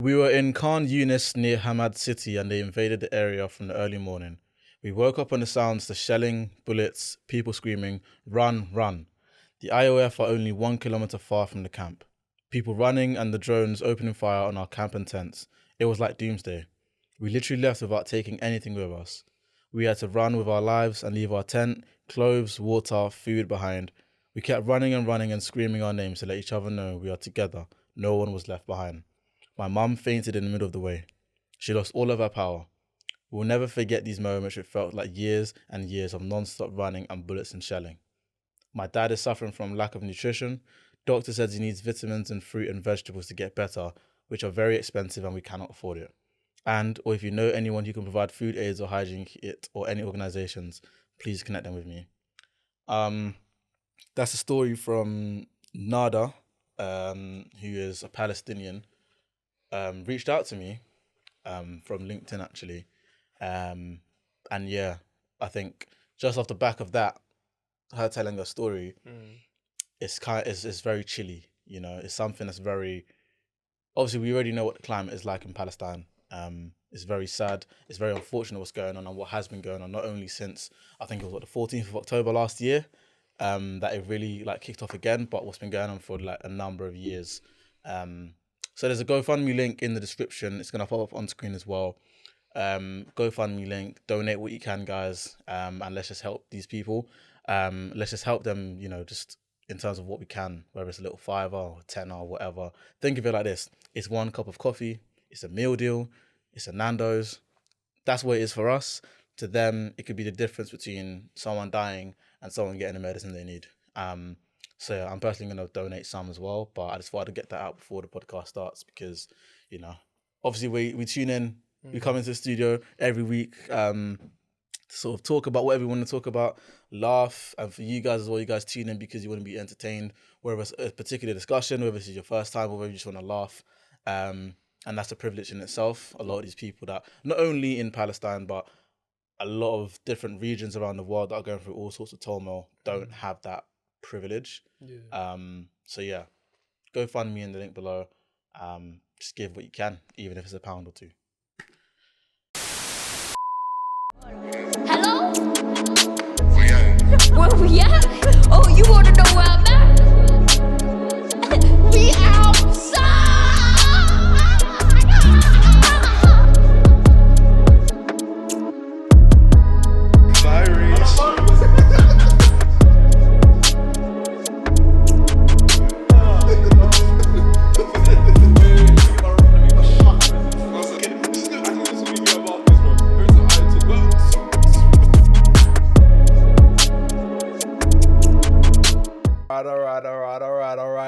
We were in Khan Yunis near Hamad City and they invaded the area from the early morning. We woke up on the sounds, the shelling, bullets, people screaming, run, run. The IOF are only 1 kilometer far from the camp. People running and the drones opening fire on our camp and tents. It was like doomsday. We literally left without taking anything with us. We had to run with our lives and leave our tent, clothes, water, food behind. We kept running and screaming our names to let each other know we are together. No one was left behind. My mum fainted in the middle of the way. She lost all of her power. We'll never forget these moments. It felt like years and years of non-stop running and bullets and shelling. My dad is suffering from lack of nutrition. Doctor says he needs vitamins and fruit and vegetables to get better, which are very expensive and we cannot afford it. Or if you know anyone who can provide food aids or hygiene kit or any organizations, please connect them with me. That's a story from Nada, who is a Palestinian. Reached out to me from LinkedIn actually, and yeah, I think just off the back of that, her telling her story, it's very chilly. You know, it's something that's very obviously we already know what the climate is like in Palestine. It's very sad. It's very unfortunate what's going on and what has been going on. Not only since I think it was the 14th of October last year, that it really kicked off again, but what's been going on for a number of years. So there's a GoFundMe link in the description. It's going to pop up on screen as well. GoFundMe link. Donate what you can, guys. And let's just help these people. Let's just help them, just in terms of what we can, whether it's a little $5 or $10 or whatever. Think of it like this. It's 1 cup of coffee. It's a meal deal. It's a Nando's. That's what it is for us. To them, it could be the difference between someone dying and someone getting the medicine they need. So yeah, I'm personally going to donate some as well, but I just thought I'd get that out before the podcast starts because, obviously we tune in, we come into the studio every week to sort of talk about whatever we want to talk about, laugh, and for you guys as well, you guys tune in because you want to be entertained, whether it's a particular discussion, whether it's your first time or whether you just want to laugh. And that's a privilege in itself. A lot of these people that, not only in Palestine, but a lot of different regions around the world that are going through all sorts of turmoil don't have that privilege. So yeah, go find me in the link below. Just give what you can, even if it's £1 or £2. Hello? Where we at? Oh, you wanna know where I'm at? We outside!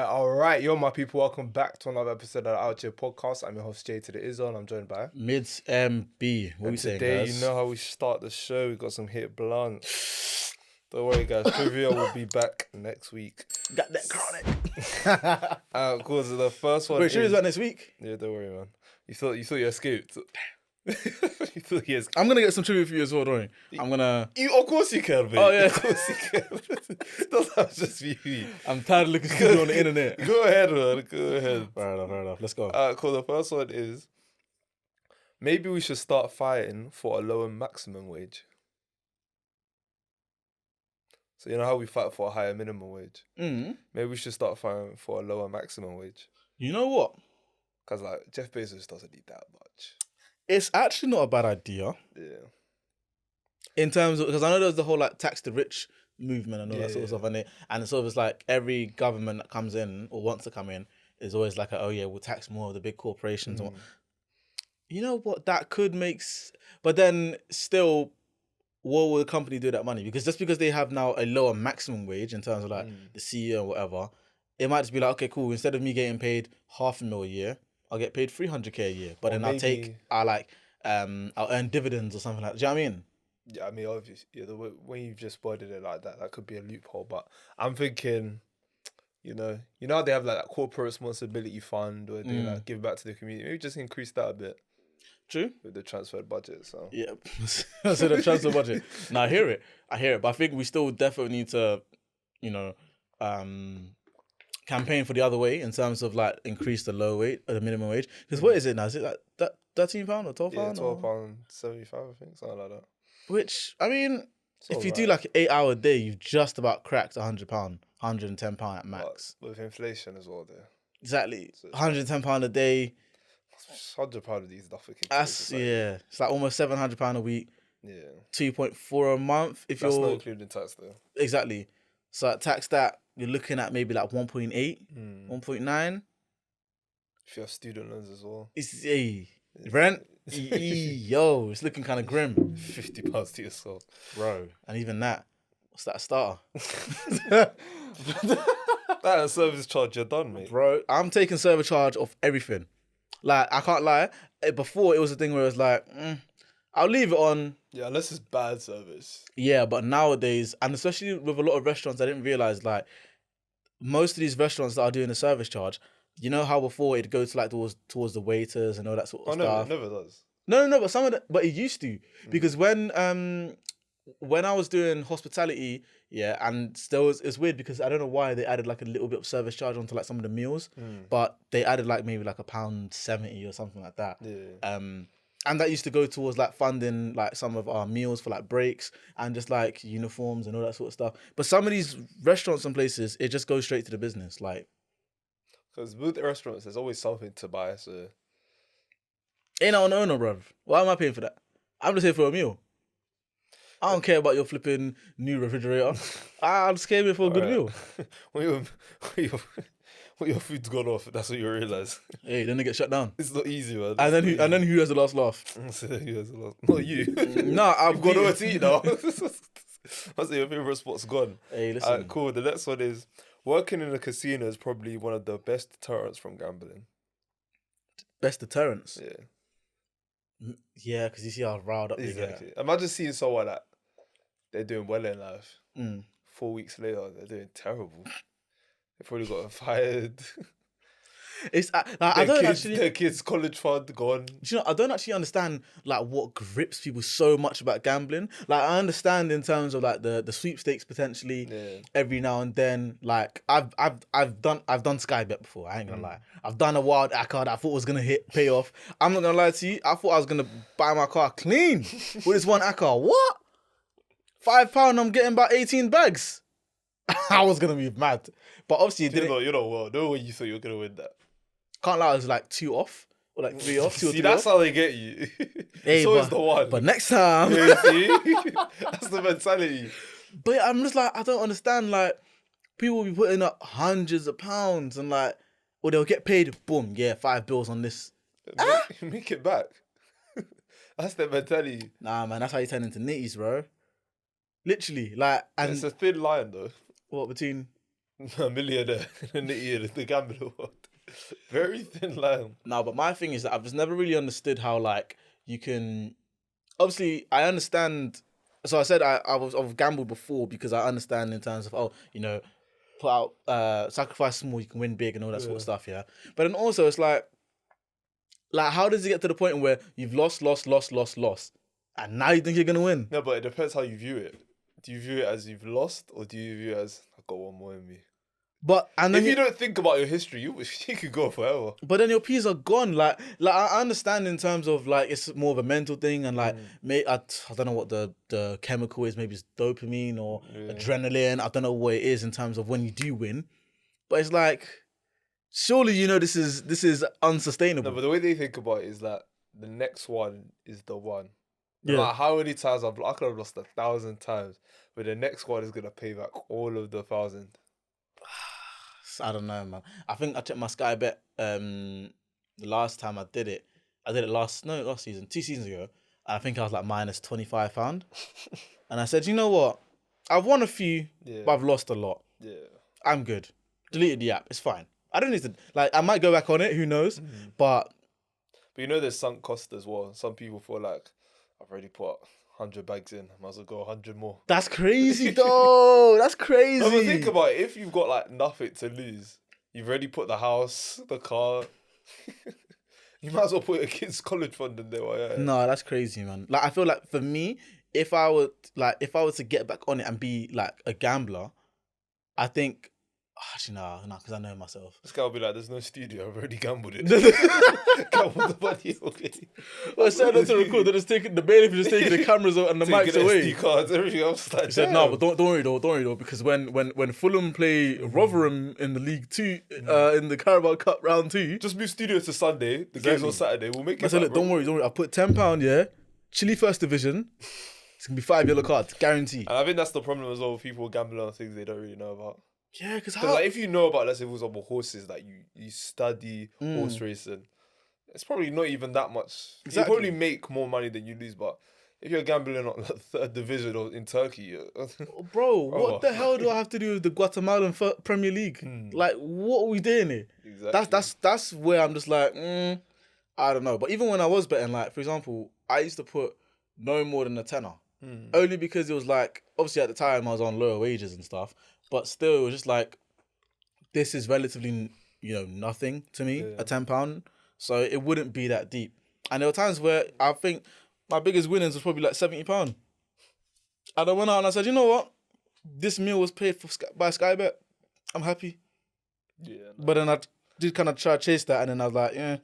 Alright, yo, my people, welcome back to another episode of the Outchea Podcast. I'm your host, Jay to the Izzo, and I'm joined by Mids MB. What are we saying, today, guys? you know how we start the show. We got some hit blunt. Don't worry, guys. Trivia will be back next week. Got that chronic. Of course, the first one. Wait, Trivia's back next week? Yeah, don't worry, man. You thought you escaped. You thought you escaped. I'm gonna get some trivia for you as well, don't worry. I'm gonna. Of course you can, mate. Oh yeah, Of course you can. That's just me. I'm tired of looking stupid on the internet. Go ahead, man. Go ahead. Fair enough. Let's go. Cool. The first one is maybe we should start fighting for a lower maximum wage. So you know how we fight for a higher minimum wage? Maybe we should start fighting for a lower maximum wage. You know what? Because Jeff Bezos doesn't need that much. It's actually not a bad idea. Yeah. In terms of, because I know there's the whole tax the rich movement and all that sort of stuff, and it's sort of like every government that comes in or wants to come in is always like, oh yeah, we'll tax more of the big corporations. And you know what? That could make, but then still, what will the company do with that money? Because just because they have now a lower maximum wage in terms of the CEO or whatever, it might just be like, okay, cool. Instead of me getting paid $500,000 a year, I'll get paid $300K a year. But then I'll earn dividends or something like that. Do you know what I mean? Yeah, I mean, obviously, when you've just worded it like that, that could be a loophole. But I'm thinking, you know how they have that corporate responsibility fund where they give back to the community. Maybe just increase that a bit. True. With the transferred budget, so. Yeah. So the transfer budget. No, I hear it. But I think we still definitely need to, campaign for the other way in terms of like increase the the minimum wage. Because what is it now? Is it like that £13 or £12? Yeah, £12.75, I think, something like that. Which, I mean, It's if you do alright. like an 8-hour day, you've just about cracked £100, £110 at max. But with inflation as well, there. Exactly. So it's £110 a day. £100 of these nothing. That's, yeah. It's like almost £700 a week. Yeah. 2.4 a month. If That's you're not including tax though. exactly. So at tax that, you're looking at maybe like 1.8, 1.9. If you have student loans as well. It's rent. Yo, it's looking kind of grim, £50 to yourself. bro. And even that, what's that, a starter? That service charge, you're done, mate. Bro, I'm taking service charge off everything. Like, I can't lie. Before, it was a thing where it was like, I'll leave it on. Yeah, unless it's bad service. Yeah, but nowadays, and especially with a lot of restaurants, I didn't realize, like, most of these restaurants that are doing a service charge, you know how before it'd go to like towards the waiters and all that sort of stuff. No, it never does. No, but some of the, but it used to, because when I was doing hospitality, yeah, and there was, it's weird because I don't know why they added like a little bit of service charge onto like some of the meals, but they added like maybe like £1.70 or something like that. Yeah. And that used to go towards like funding like some of our meals for like breaks and just like uniforms and all that sort of stuff. But some of these restaurants and places, it just goes straight to the business, like. Because with the restaurants, there's always something to buy, so... Ain't no owner, bruv. Why am I paying for that? I'm just here for a meal. I don't care about your flipping new refrigerator. I just came here for a good meal. when your food's gone off, that's what you realise. Hey, then they get shut down. It's not easy, man. And then who has the last laugh? Not you. Nah, I've You've gone got over to eat now. That's your favourite spot's gone. Hey, listen. Cool. The next one is, working in a casino is probably one of the best deterrents from gambling. Best deterrents. Yeah. Yeah, because you see how riled up they Exactly. get. Imagine seeing someone that they're doing well in life. Mm. 4 weeks later, they're doing terrible. They probably got fired. It's I don't actually. Their kids' college fund gone. Do you know, I don't actually understand like what grips people so much about gambling. Like, I understand in terms of like the sweepstakes potentially every now and then. Like, I've done Sky Bet before. I ain't gonna lie. I've done a wild acca that I thought was gonna pay off. I'm not gonna lie to you. I thought I was gonna buy my car clean with this one acca. What? £5? I'm getting about 18 bags. I was gonna be mad, but obviously it didn't. You're not well. No way you thought you were gonna win that. Can't lie, I was like 2 off or like 3 off. 2 or See, 3 that's off. how they get you. Hey, it's always the one. But next time. Yeah, see? That's the mentality. But I'm just like, I don't understand. Like, people will be putting up hundreds of pounds and like, or they'll get paid. Boom, yeah, £5 on this. Make it back. That's their mentality. Nah, man, that's how you turn into nitties, bro. Literally, like, and It's a thin line though. what between? A millionaire and a nitty in the gambling world. Very thin line. No, but my thing is that I've just never really understood how like you can. Obviously, I understand. So I said I've gambled before because I understand in terms of put out sacrifice small, you can win big and all that sort of stuff. Yeah, but then also it's like how does it get to the point where you've lost, and now you think you're gonna win? No, but it depends how you view it. Do you view it as you've lost, or do you view it as I've got one more in me? But and then if you don't think about your history, you could go forever. But then your P's are gone. Like I understand in terms of like it's more of a mental thing and like I don't know what the chemical is. Maybe it's dopamine or adrenaline. I don't know what it is in terms of when you do win. But it's like, surely this is unsustainable. No, but the way they think about it is that the next one is the one. No Yeah. matter how many times I could have lost 1,000 times, but the next one is gonna pay back all of the 1,000. I don't know, man. I think I checked my Sky Bet the last time I did it. I did it last season, 2 seasons ago. I think I was like minus £25. And I said, you know what? I've won a few, but I've lost a lot. Yeah. I'm good. Deleted the app. It's fine. I don't need to, I might go back on it. Who knows? But there's sunk cost as well. Some people feel like, I've already put 100 bags in. Might as well go 100 more. that's crazy, though. That's crazy. No, but think about it. If you've got like nothing to lose, you've already put the house, the car. You might as well put your kids' college fund in there. Yeah. No, that's crazy, man. Like, I feel like for me, if I were to get back on it and be like a gambler, I think Actually, nah, because I know myself. This guy will be like, "There's no studio. I've already gambled it. Gambled the money away." Well, I said not to record. They're just taking the bailiff is just taking the cameras and the mics Taking away. SD cards, everything else. Like, He said, "No, but don't worry though, because when Fulham play Rotherham in the League Two, in the Carabao Cup round 2, just move studio to Sunday. The game's on Saturday. We'll make it. I said, back, look, don't worry. I put £10, yeah, Chile First Division. It's gonna be 5 yellow cards, guaranteed. And I think that's the problem as well with people gambling on things they don't really know about. Yeah, because like if you know about, let's say, for example, horses, like you study horse racing, it's probably not even that much. Exactly. You probably make more money than you lose, but if you're gambling on the 3rd division or in Turkey, bro, what the hell do I have to do with the Guatemalan Premier League? Like, what are we doing here? Exactly. That's where I'm just like, I don't know. But even when I was betting, like, for example, I used to put no more than a tenner. Only because it was like, obviously at the time I was on lower wages and stuff, but still it was just like, this is relatively, nothing to me, a £10. So it wouldn't be that deep. And there were times where I think my biggest winnings was probably like £70. And I went out and I said, you know what? This meal was paid for by Sky Bet. I'm happy. Yeah. No. But then I did kind of try to chase that, and then I was like, yeah.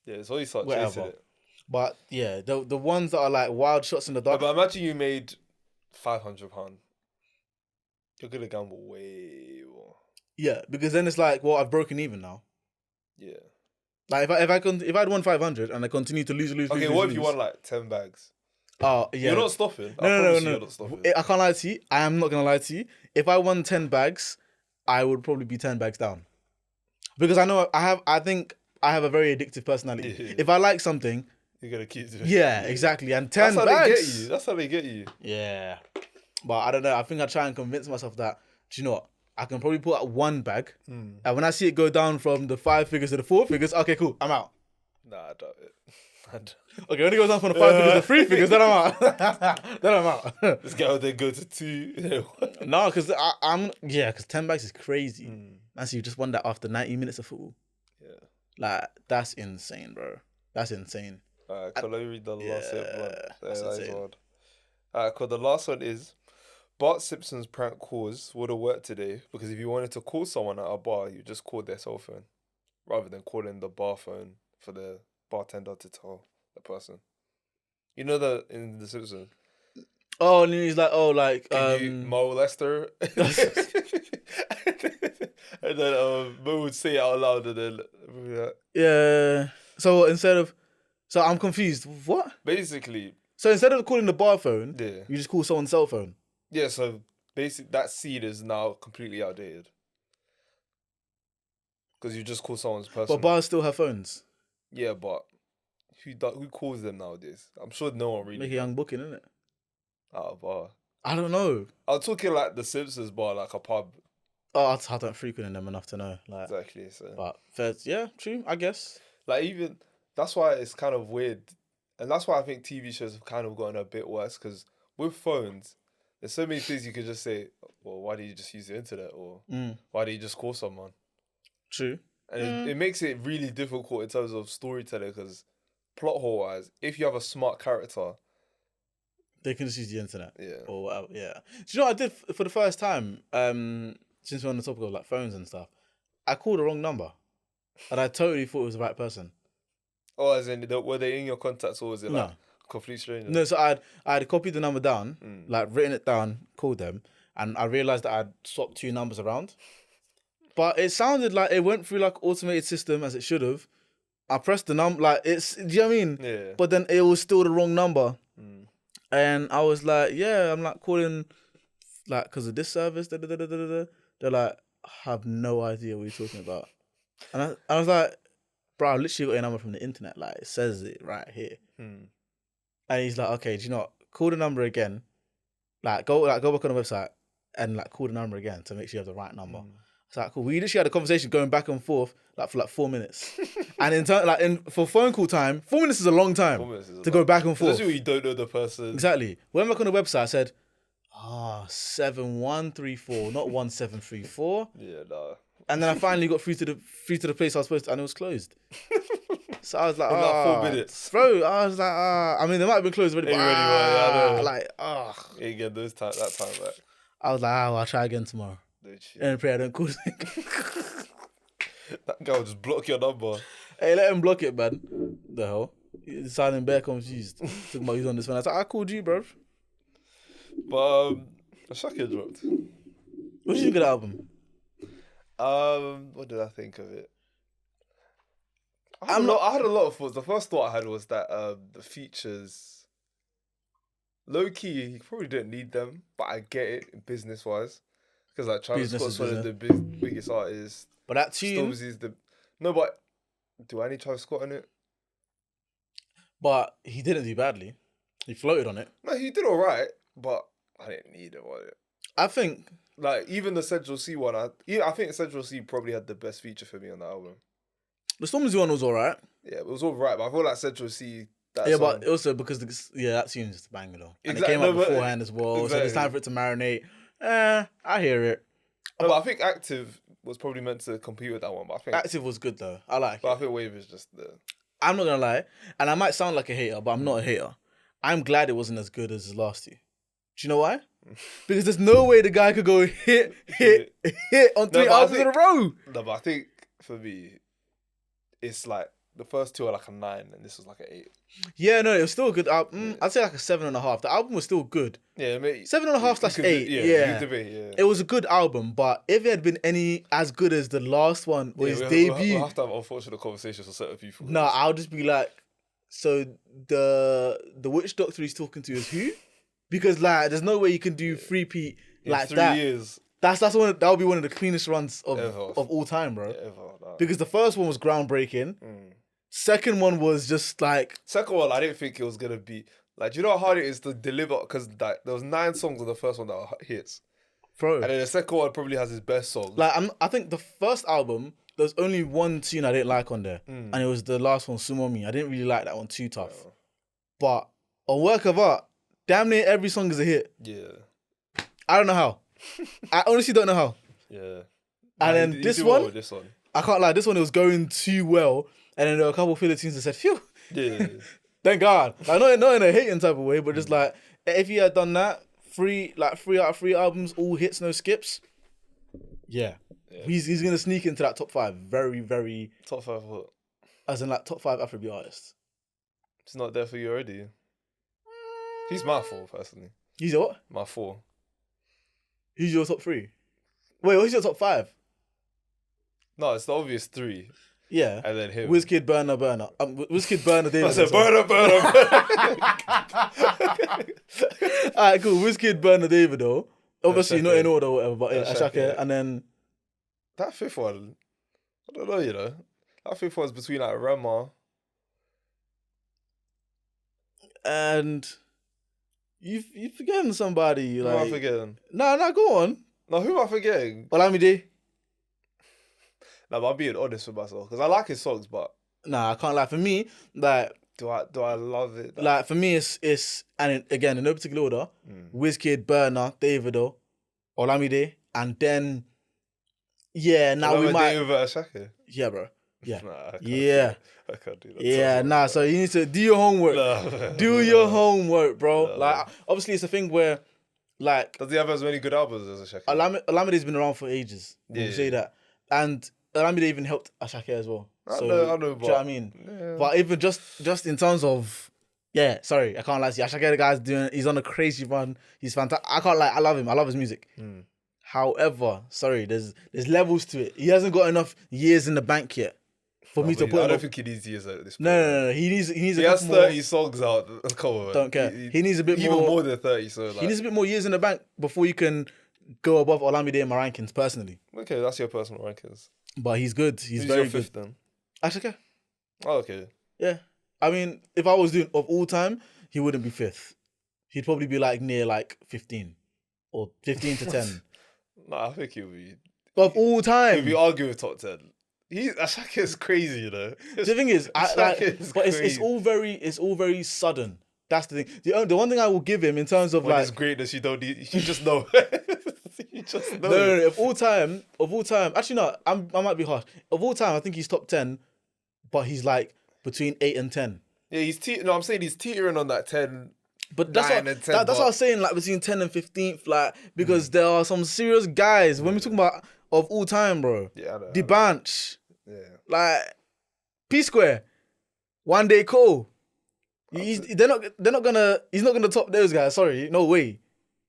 Yeah, so you start whatever. chasing it. But yeah, the ones that are like wild shots in the dark. But imagine you made £500. You're gonna gamble way more. Yeah, because then it's like, well, I've broken even now. Yeah. Like if I'd won 500 and I continue to lose. Okay, what if you won like 10 bags? Oh yeah. You're not stopping. No. You're not stopping. I can't lie to you. I am not gonna lie to you. If I won 10 bags, I would probably be 10 bags down. Because I think I have a very addictive personality. Yeah. If I like something, you're gonna keep doing it. Yeah, exactly. And 10 That's how bags. they get you. That's how they get you. Yeah. But I don't know. I think I try and convince myself that, do you know what? I can probably put out one bag. And when I see it go down from the 5 figures to the 4 figures, okay, cool, I'm out. Nah, I doubt it. Okay, when it goes down from the 5 figures to 3 figures, then I'm out. Then I'm out. This guy would then go to 2. No, because because 10 bags is crazy. And so you just won that after 90 minutes of football. Yeah. Like, that's insane, bro. That's insane. Alright, cool. Let me read the last one. That's insane. Alright, cool. The last one is Bart Simpson's prank calls would have worked today because if you wanted to call someone at a bar, you just called their cell phone rather than calling the bar phone for the bartender to tell the person. You know that in The Simpsons? Oh, and he's like, Can you molester? And then Mo would say it out loud and then yeah. So I'm confused. What? basically, So instead of calling the bar phone, yeah. you just call someone's cell phone. Yeah, so basically that seed is now completely outdated. Because you just call someone's personal. But bars still have phones. Yeah, but who calls them nowadays? I'm sure no one really. Make a young booking, innit? At a bar. I don't know. I'm talking like the Simpsons bar, like a pub. Oh, I don't frequent them enough to know. Like, Exactly. So. but first, yeah, true, I guess. Like even that's why it's kind of weird, and that's why I think TV shows have kind of gotten a bit worse because with phones, there's so many things you could just say. Well, why do you just use the internet, or why do you just call someone? True. And it makes it really difficult in terms of storytelling because plot hole wise, if you have a smart character, They can just use the internet. Yeah. Or whatever. Yeah. Do you know what I did for the first time? Since we're on the topic of like phones and stuff, I called the wrong number, and I totally thought it was the right person. oh, as in were they in your contacts or was it like No. complete stranger? No, so I had copied the number down, like written it down, called them, and I realized that I'd swapped 2 numbers around. But it sounded like it went through like automated system as it should have. I pressed the number, like do you know what I mean? Yeah. But then it was still the wrong number. And I was like, yeah, I'm like calling, like, because of this service. They're like, I have no idea what you're talking about. And I was like, bro, I literally got your number from the internet. Like, it says it right here. And he's like, okay, do you know what? Call the number again. Go back on the website and like call the number again to make sure you have the right number. It's like, cool. We literally had a conversation going back and forth like for like 4 minutes. And for phone call time, 4 minutes is a long time to go back and forth. Especially when you don't know the person. Exactly. Went back on the website, I said, 7134, not 1734. Yeah, no. And then I finally got through to the place I was supposed to, and it was closed. So I was like, In like 4 minutes. Bro, I was like, I mean, they might have been closed already, but Ain't ready, man. Yeah, I know. like, You ain't get that time back. I was like, I'll try again tomorrow. No shit. and pray I don't call. That guy will just block your number. Hey, let him block it, man. The hell? He's sounding bare confused. Talking about he's on this one. I was like, I called you, bro. But Ashake dropped. What did you think of the album? What did I think of it? I had a lot of thoughts. The first thought I had was that the features, low key, he probably didn't need them, but I get it business wise, because like Travis Business Scott's is one of business. the biggest artists. But that tune, Stormzy's but do I need Travis Scott on it? but he didn't do badly. He floated on it. No, he did all right, but I didn't need him on it. I think, Like even the Central C one, I think Central C probably had the best feature for me on the album. the Stormzy one was alright. Yeah, it was all right, but I feel like Central C. That Yeah, song, but also because that tune is just a banger though. And Exactly, it came out no, but- beforehand as well, so exactly. it's time for it to marinate. I hear it. no, but I think Active was probably meant to compete with that one, but I think Active was good though. I like But I it. think Wave is just the. I'm not gonna lie, and I might sound like a hater, but I'm not a hater. I'm glad it wasn't as good as his last two. Do you know why? Because there's no way the guy could go hit on three but I albums in a row. No, but I think for me, it's like the first two are like a 9, and this was like an 8. Yeah, no, it was still a good album. I'd say like a 7.5. The album was still good. Yeah, mate. 7.5/8. Yeah, Yeah. you could debate, yeah. It was a good album, but if it had been any as good as the last one or his debut, We'll have to have unfortunate conversations with certain people. no, I'll just be like, so the witch doctor he's talking to is who? Because like, there's no way you can do three-peat In like 3 that. years. That would be one of the cleanest runs of Ever. all time, bro. Ever. Nah. Because the first one was groundbreaking. Second one was just like, Second one, I didn't think it was gonna be like. Do you know how hard it is to deliver? Because like, there was 9 songs on the first one that were hits, bro. and then the second one probably has his best songs. Like I think the first album, there's only one tune I didn't like on there, and it was the last one, Sumo Me. I didn't really like that one too tough. But on Work of Art, damn near every song is a hit. Yeah, I don't know how. I honestly don't know how. yeah. And then he this did well one, with this one. I can't lie, this one it was going too well, and then there were a couple of filler tunes that said, phew, Yeah, thank God. Like, not in a hating type of way, but just like, if he had done that, 3 out of 3 albums, all hits, no skips, yeah. He's going to sneak into that top 5 very, very, top 5 what? as in like top 5 Afrobeat artists. It's not there for you already. He's my 4 personally. He's your what? My 4. Who's your top 3? Wait, what's your top 5? No, it's the obvious 3, Yeah. and then him. Wizkid, Burner. Wizkid, Burner, David. I said sorry. burner. Alright, cool. Wizkid, Burner, David, though. Obviously, not Ashake. in order or whatever, but yeah, Ashake. Ashake. And then, That 5th one, I don't know. You know, that 5th one's between like Rema. and you forgetting somebody. Who am I Like, forgetting? no, go on. No, who am I forgetting? Olamide. No, but I'm being honest with myself because I like his songs, but Nah, I can't lie. For me, like do I love it? for me, it's and again in no particular order. Wizkid, Burner, Davido, Olamide, and then now we might. over Ashake. Yeah, bro. Yeah. Nah, I can't Yeah. do that. I can't do that. Yeah, Sorry. nah. So you need to do your homework. No. Do your homework, bro. No. Like, obviously, it's a thing where, like, Does he have as many good albums as Ashake? Olamide's been around for ages. We'll Yeah. say that, and Olamide even helped Ashake as well. I So, know, do you know what I but- mean? Yeah. But even just in terms of, yeah, sorry, I can't lie to you. Ashake, the guy's he's on a crazy run. He's fantastic. I can't lie. I love him. I love his music. However, sorry, there's levels to it. He hasn't got enough years in the bank yet for me to But put I him don't up. think he needs years at this point. No. He needs He a has couple more. 30 songs out. Come on, man. Don't care. He needs a bit even more than 30. So like, He needs a bit more years in the bank before you can go above Olamide in my rankings personally. okay, that's your personal rankings. But he's good. He's Who's very your 5th good. then? Ashake. Oh, okay. Yeah. I mean, if I was doing of all time, he wouldn't be 5th. He'd probably be like near like 15 or 15 to 10. No, I think he'll be. Of all He'll time. be arguing with top 10. Ashake is crazy, you know. The thing is, Ashake is but it's crazy. all very sudden. That's the thing. The one thing I will give him in terms of When like it's greatness, you don't need. You just know. You just know. no, of all time. Actually, no, I might be harsh. Of all time, I think he's top 10, but he's like between 8 and 10. Yeah, I'm saying he's teetering on that 10. But that's 9 what and 10, that's what I but- was saying, like between 10th and 15th, like because there are some serious guys when we're talking about of all time, bro. Yeah, I know, The Banch, Yeah. like P Square, One Day Cole. They're not gonna. He's not gonna top those guys. Sorry, no way.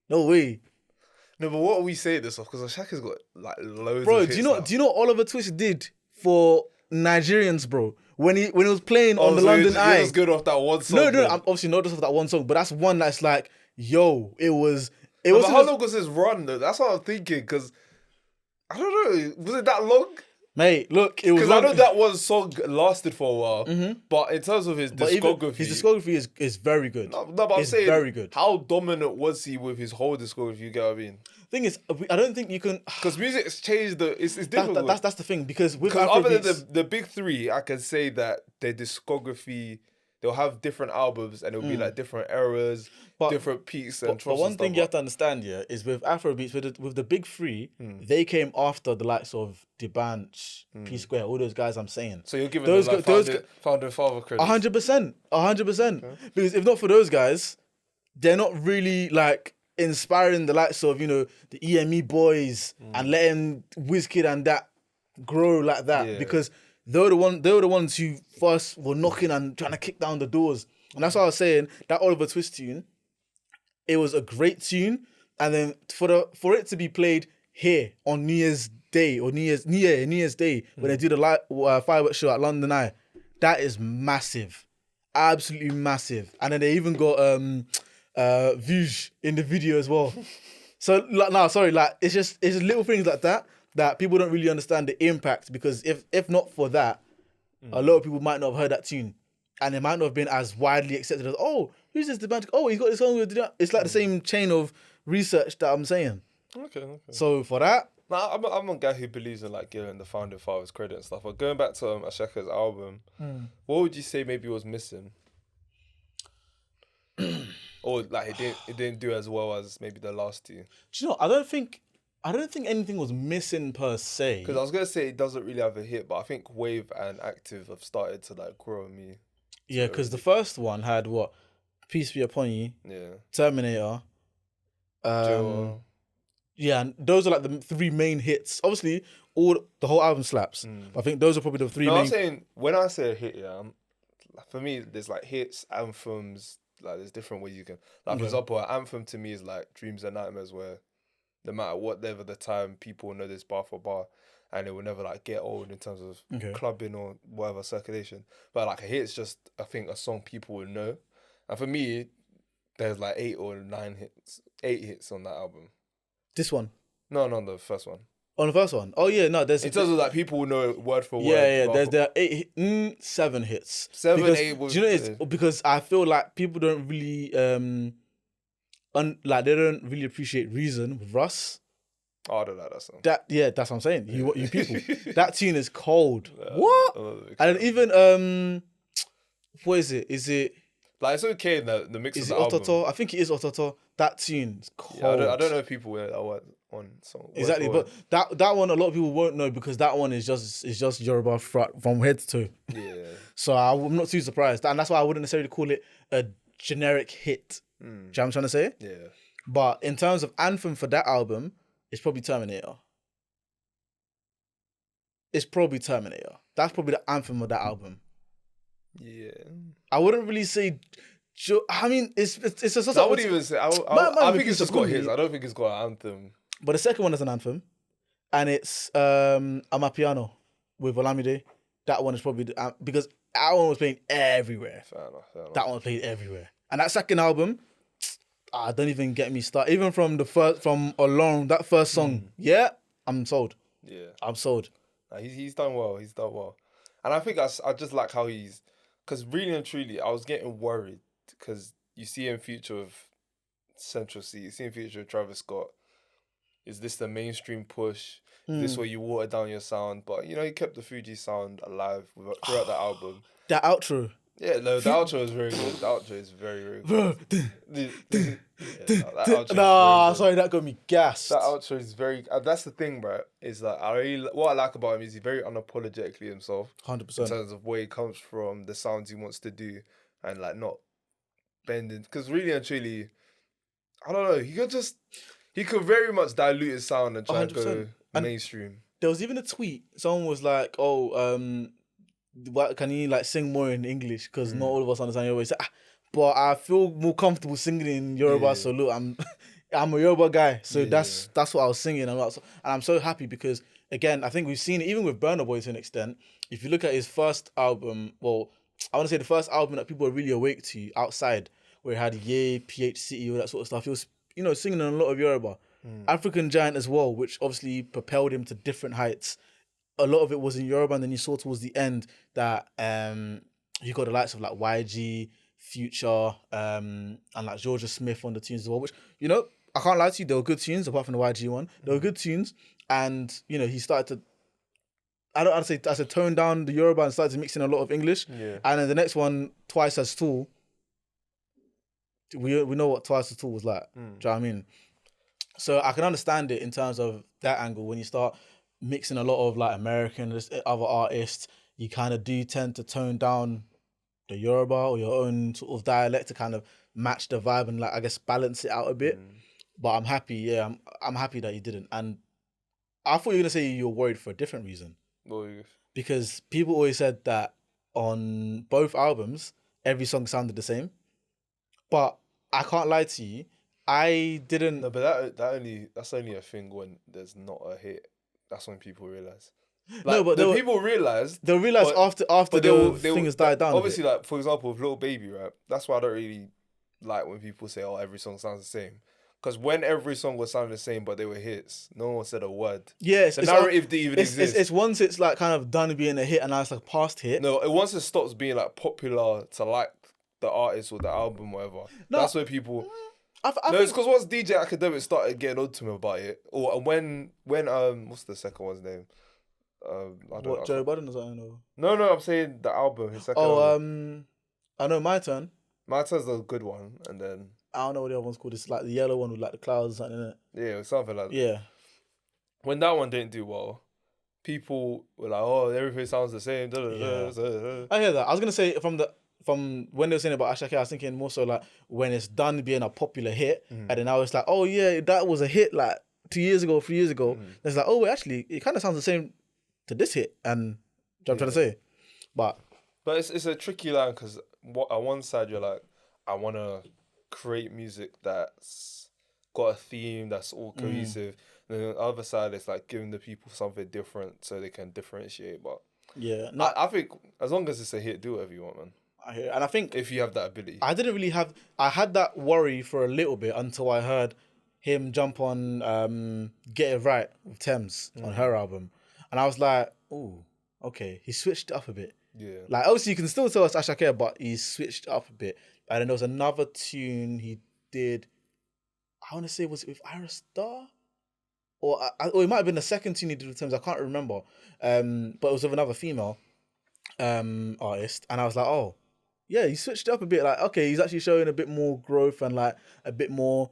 No, but what are we saying this off? Because Ashaka's got like loads Bro, of do hits you know? now. Do you know what Oliver Twist did for Nigerians, bro? When he was playing on the so London you're Eye. just good off that one song. No, then. I'm obviously not just off that one song, but that's one that's like, yo, it was. It But was. how long was his run though? That's what I'm thinking. Because I don't know, was it that long? Mate, look, it was. Because I know that one song lasted for a while, but in terms of his But even discography, his discography is very good. No, but I'm it's saying very good. How dominant was he with his whole discography? You get what I mean? Thing is, I don't think you can. Because music has changed. It's difficult. That's the thing because with Because other than Afrobeats, the big three, I can say that their discography, they'll have different albums and it'll be like different eras, different peaks and but troughs one and thing stuff, you have to understand, yeah, is with Afrobeats, with the big three, they came after the likes of D'banj, P Square, all those guys. I'm saying. So you're giving those them like those founder father credit. 100%, 100%. Because if not for those guys, they're not really like inspiring the likes of the EME boys and letting Wizkid and that grow like that. Yeah. Because they were the ones who first were knocking and trying to kick down the doors. And that's what I was saying. That Oliver Twist tune, it was a great tune. And then for it to be played here on New Year's Day or New Year's Day when they do the fireworks show at London Eye, that is massive, absolutely massive. And then they even got Vuj in the video as well. So it's just little things like that people don't really understand the impact, because if not for that, a lot of people might not have heard that tune, and it might not have been as widely accepted as, oh, who's this D'banj? Oh, he's got this song with D'banj. It's like the same chain of research that I'm saying. Okay. So for that, Nah, I'm a guy who believes in like giving the founding fathers credit and stuff. But going back to Ashaka's album, what would you say maybe was missing? Or like it didn't do as well as maybe the last two? do you know? I don't think anything was missing per se. Because I was gonna say it doesn't really have a hit, but I think Wave and Active have started to like grow on me. Yeah, because the first one had what? Peace Be Upon You, Yeah. Terminator. Joe. Yeah, and those are like the three main hits. Obviously, the whole album slaps. I think those are probably the three No, main. I'm saying when I say a hit, yeah, for me there's like hits, anthems. Like there's different ways you can. Like for example, an anthem to me is like Dreams and Nightmares, where no matter whatever the time, people know this bar for bar, and it will never like get old in terms of clubbing or whatever circulation. But like a hit's just, I think, a song people will know. And for me, there's like 8 hits on that album. This one. No, the first one. On the first one. Oh yeah, no, there's In terms of like people will know word for word. yeah. bar There for- are 7 hits. 7, Because, 8 was. do you know it's because I feel like people don't really they don't really appreciate Reason with Russ. Oh, I don't like that song. That's what I'm saying. You people. That tune is cold. I What? don't know. And even what is it? Is it Like it's okay in the mix is of it the album. Ototo? I think it is Ototo. That tune is cold. Yeah, I don't know if people wear that word on song. word Exactly, for but that one a lot of people won't know, because that one is just Yoruba from head to toe. word. Yeah. So I'm not too surprised, and that's why I wouldn't necessarily call it a generic hit. Do you know what I'm trying to say? Yeah. But in terms of anthem for that album, it's probably Terminator. It's probably Terminator. That's probably the anthem of that album. Yeah. I wouldn't really say. I mean, it's a sort I of. wouldn't even say. I Man think it's just got disappointed. hits. I don't think it's got an anthem. But the second one is an anthem, and it's Amapiano with Olamide. That one is probably because that one was playing everywhere. Fair enough. That one was played everywhere, and that second album, don't even get me started. Even from Alone, that first song, yeah, I'm sold. Yeah. I'm sold. Nah, he's done well. He's done well. And I think I just like how he's... Because really and truly, I was getting worried. Because you see him feature with Central C. You see him feature with Travis Scott. Is this the mainstream push? Is this where you water down your sound? But, he kept the Fuji sound alive throughout the album. That outro. Yeah, no, the outro is very good. The outro is very, very good. That outro is very good. Sorry, that got me gassed. That outro is very... that's the thing, bro. Is that what I like about him is he's very unapologetically himself. 100%. In terms of where he comes from, the sounds he wants to do, and like not bending. Because really and truly, I don't know. He could very much dilute his sound and try and go 100%. And mainstream. there was even a tweet. Someone was like, "Oh, what can you like sing more in English? Because not all of us understand Yoruba." He said, but I feel more comfortable singing in Yoruba. Yeah. So look, I'm a Yoruba guy. So Yeah. that's what I was singing. And I'm so happy because again, I think we've seen it even with Burna Boy to an extent. If you look at his first album, well, I want to say the first album that people were really awake to outside, where he had Ye, PH City, all that sort of stuff. He was, singing in a lot of Yoruba. African Giant as well, which obviously propelled him to different heights. A lot of it was in Yoruba, and then you saw towards the end that you got the likes of like YG, Future, and like Georgia Smith on the tunes as well, which, I can't lie to you, they were good tunes, apart from the YG one. They were good tunes, and, he started to, I said tone down the Yoruba and started to mix in a lot of English. Yeah. And then the next one, Twice as Tall, we know what Twice as Tall was like. Do you know what I mean? So I can understand it in terms of that angle. When you start mixing a lot of like American, other artists, you kind of do tend to tone down the Yoruba or your own sort of dialect to kind of match the vibe and like, I guess, balance it out a bit. But I'm happy, I'm happy that you didn't. And I thought you were gonna say you were worried for a different reason. Because people always said that on both albums, every song sounded the same. But I can't lie to you, I didn't. No, but that's only a thing when there's not a hit. That's when people realize. Like, No, but people realize. they'll realize after the thing has died down. Obviously, like for example, with Little Baby, right? That's why I don't really like when people say, "Oh, every song sounds the same." Because when every song was sounding the same, but they were hits, no one said a word. Yeah, the narrative didn't even exist. It's once it's like kind of done being a hit and now it's like past hit. No, once it stops being like popular to like the artist or the album, whatever. No, that's where people. I It's because once DJ Academic started getting on to me about it, or when what's the second one's name? Joe Budden or something? Or? No, I'm saying the album. His second album. I know My Turn. My Turn's a good one, and then I don't know what the other one's called. It's like the yellow one with like the clouds or something in it. Yeah, something like that. Yeah. When that one didn't do well, people were like, "Oh, everything sounds the same." I hear that. I was gonna say from when they were saying about Ashake, I was thinking more so like when it's done being a popular hit, and then now it's like, oh yeah, that was a hit like 2 years ago, 3 years ago. It's like, oh wait, actually, it kind of sounds the same to this hit, and what I'm trying to say, but it's a tricky line because on one side you're like, I want to create music that's got a theme that's all cohesive. And then on the other side, it's like giving the people something different so they can differentiate. But yeah, I think as long as it's a hit, do whatever you want, man. I hear, and I think if you have that ability, I had that worry for a little bit until I heard him jump on Get It Right with Thames on her album, and I was like, oh, okay, he switched it up a bit. Yeah, like obviously you can still tell it's Ashake, but he switched up a bit. And then there was another tune he did. I want to say, was it with Ira Star? Or it might have been the second tune he did with Thames. I can't remember. But it was with another female artist. And I was like, oh, yeah, he switched it up a bit. Like, okay, he's actually showing a bit more growth and like a bit more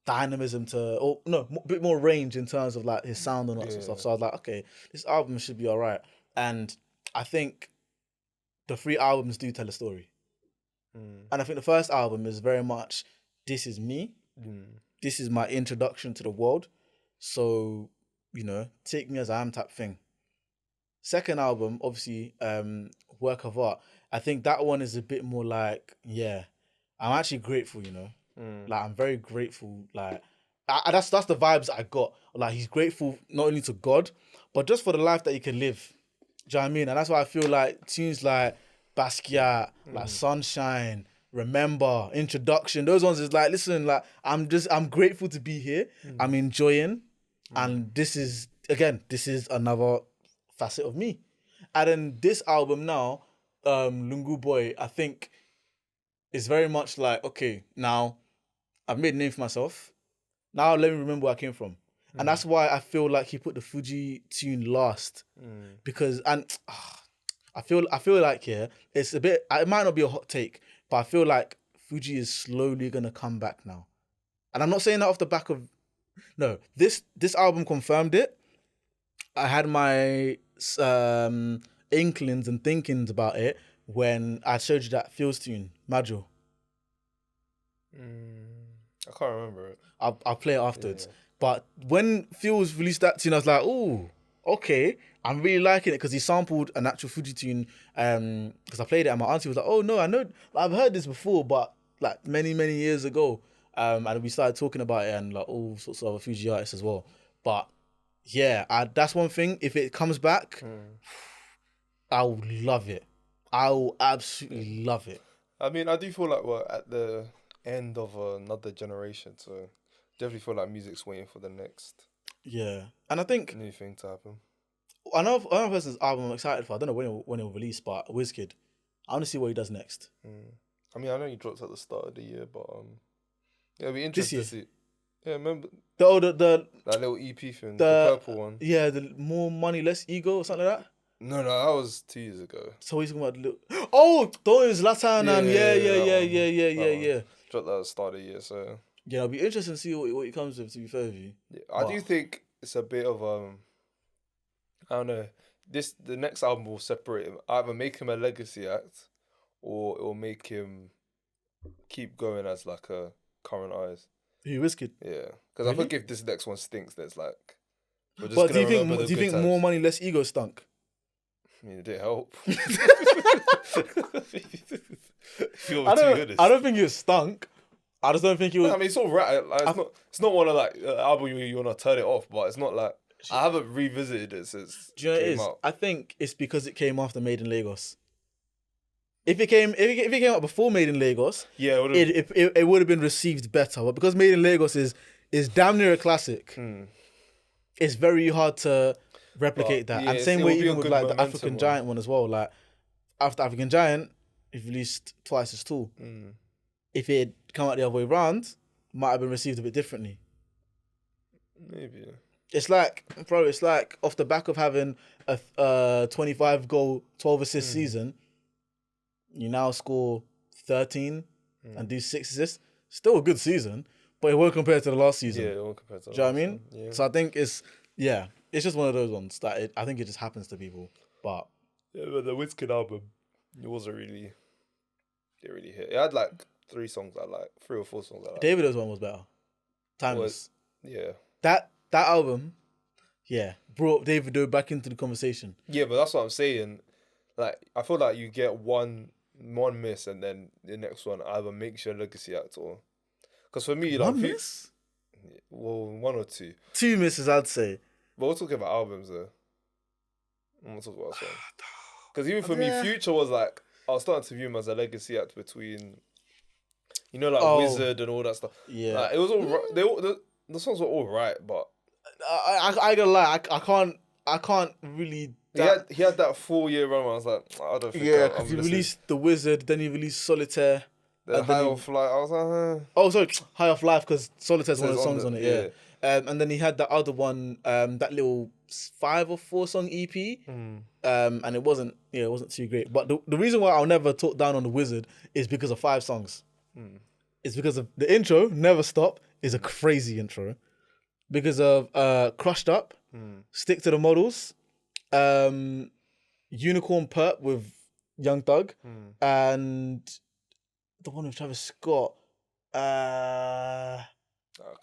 dynamism a bit more range in terms of like his sound and all that sort of stuff. So I was like, okay, this album should be all right. And I think the 3 albums do tell a story. And I think the first album is very much, this is me. This is my introduction to the world. So, take me as I am type thing. Second album, obviously, work of art. I think that one is a bit more like, yeah, I'm actually grateful, Like, I'm very grateful. Like, that's the vibes I got. Like, he's grateful not only to God, but just for the life that he can live. Do you know what I mean? And that's why I feel like tunes like Basquiat, like Sunshine, Remember, Introduction, those ones is like, listen, like I'm grateful to be here. I'm enjoying, and this is another facet of me. And then this album now, Lungu Boy, I think is very much like, okay, now I've made a name for myself. Now let me remember where I came from. And that's why I feel like he put the Fuji tune last. Because I feel like it's a bit, it might not be a hot take, but I feel like Fuji is slowly gonna come back now. And I'm not saying that off the back of this album confirmed it. I had my inklings and thinkings about it when I showed you that Feels tune, Majo. I can't remember it. I'll play it afterwards. But when Phil's released that tune, I was like, oh, okay. I'm really liking it because he sampled an actual Fuji tune. Because I played it and my auntie was like, oh no, I know, I've heard this before, but like many years ago. And we started talking about it and like all sorts of other Fuji artists as well. But yeah, that's one thing. If it comes back, I'll love it. I'll absolutely love it. I mean, I do feel like we're at the end of another generation, so definitely feel like music's waiting for the next And I think new thing to happen. another person's album I'm excited for. I don't know when it'll release, but Wizkid. I want to see what he does next. I mean, I know he dropped at the start of the year, but yeah, it'll be interesting to see. Yeah, remember the that little EP thing, the purple one. Yeah, the More Money Less Ego or something like that. No, that was 2 years ago. So he's talking about the little... Oh, those Latan and yeah. Dropped that at the start of the year, so yeah, it'll be interesting to see what he comes with. To be fair with you, I do think it's a bit of I don't know. The next album will separate him. Either make him a legacy act, or it will make him keep going as like a current artist. Who, Wizkid? Yeah, because I think if this next one stinks, there's like. But do you think More Money Less Ego stunk? I mean, it did help. I don't think it stunk. I just don't think it was. I mean, it's all right. Like, it's not one of like album you want to turn it off, but it's not like I haven't revisited it since. Do you know what it is? I think it's because it came after Made in Lagos. If it came out before Made in Lagos, it would have been received better. But because Made in Lagos is damn near a classic, it's very hard to replicate that. And same way even with like the African Giant one as well. Like after African Giant, it released twice as tall. If it had come out the other way around, might have been received a bit differently. Maybe. It's like, bro, off the back of having a 25 goal, 12 assist season, you now score 13 and do 6 assists. Still a good season, but it won't compare to the last season. Yeah, it won't compare to the last season. Do you know what I mean? Yeah. So I think it's just one of those ones that I think it just happens to people. But the Wizkid album, it wasn't really, it really hit. It had like 3 songs I like, 3 or 4 songs I like. Davido's one was better. Timeless. Yeah. That album, brought Davido back into the conversation. Yeah, but that's what I'm saying. Like, I feel like you get one miss and then the next one either makes your legacy act or... Because for me, one miss? Well, 1 or 2. 2 misses, I'd say. But we're talking about albums, though. I'm not talking about songs. Because even for me, Future was like... I was starting to view him as a legacy act between... You know, like Wizard and all that stuff. Yeah. Like, it was all right. The songs were all right, but... I gotta lie, I can't really... He had that 4-year run where I was like, I don't think because he released The Wizard, then he released Solitaire. The High Off Life, I was like, Oh, sorry, High Off Life, because Solitaire's one of the songs on it, and then he had that other one, that little 5 or 4 song EP, and it wasn't too great. But the reason why I'll never talk down on The Wizard is because of 5 songs. It's because of the intro, Never Stop, is a crazy intro. Because of Crushed Up, Stick to the Models, Unicorn Perp with Young Thug, and the one with Travis Scott. I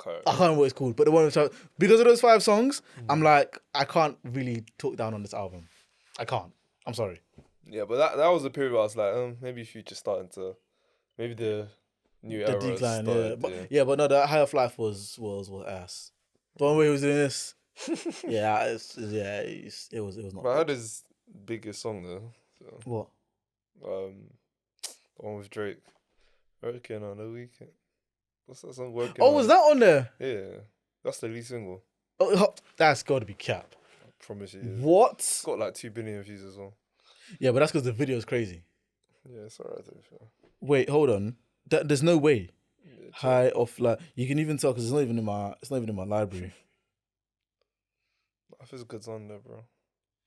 can't remember what it's called, but the one with Travis... Because of those 5 songs, I'm like, I can't really talk down on this album. I can't. I'm sorry. Yeah, but that was the period where I was like, maybe Future's starting to... Maybe the new era decline, started, but no, the High Off Life was ass. The one where he was doing this, it was not. But I heard his biggest song though. So. What? The one with Drake. Working on the weekend. What's that song? Working. Oh, was that on there? Yeah, that's the lead single. Oh, that's got to be cap. I promise you. What? It's got like 2 billion views as well. Yeah, but that's because the video is crazy. Yeah, it's alright. Wait, hold on. There's no way. High Off Life. You can even tell because it's not even in my library. I feel it's a good song there, bro.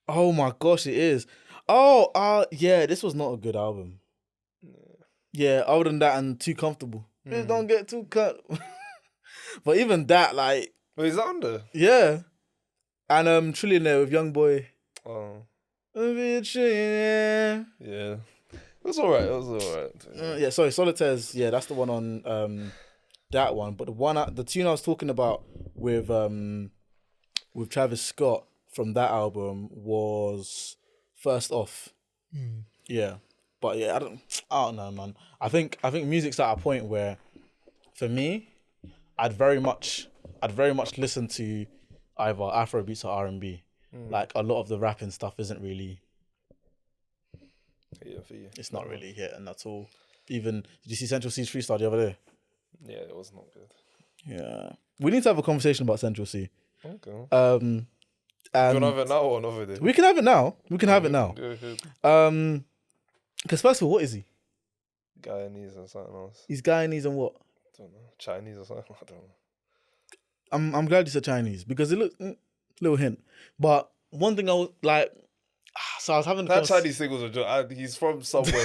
Oh my gosh, it is. Oh, yeah, this was not a good album. Yeah, other than that and Too Comfortable. Please don't get too cut. But even that, like... Wait, is that on there? Yeah. And Trillionaire with Young Boy. Oh. Be a trillionaire. Yeah. was alright. It was alright. Yeah, sorry, Solitaire's. Yeah, that's the one on that one. But the tune I was talking about with Travis Scott from that album was First Off. Yeah, but yeah, I don't know, man. I think music's at a point where, for me, I'd very much listen to either Afrobeats or R&B. Like a lot of the rapping stuff isn't really. Yeah, for you. It's not really hitting at all. Even did you see Central C's freestyle the other day? Yeah, it was not good. Yeah, we need to have a conversation about Central C. Okay. And Do you want to have it now or another day? we can have it now. We can have it now. Go ahead. Because first of all, what is he? Guyanese and something else. He's Guyanese and what? I don't know. Chinese or something. I don't know. I'm glad you said Chinese because it looked little hint. But one thing I was like, so I was having That Chinese thing was a joke. He's from somewhere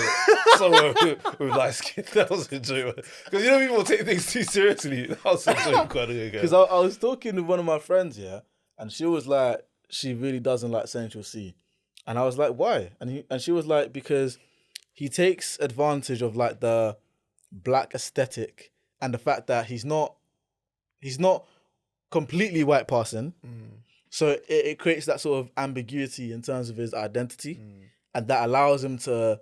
with light skin. That was a joke. Because you know people take things too seriously. That was a joke. Because I was talking with one of my friends, yeah, and she was like, she really doesn't like Central C, and I was like, why? And she was like, because he takes advantage of like the black aesthetic and the fact that he's not completely white passing. So it creates that sort of ambiguity in terms of his identity, and that allows him to,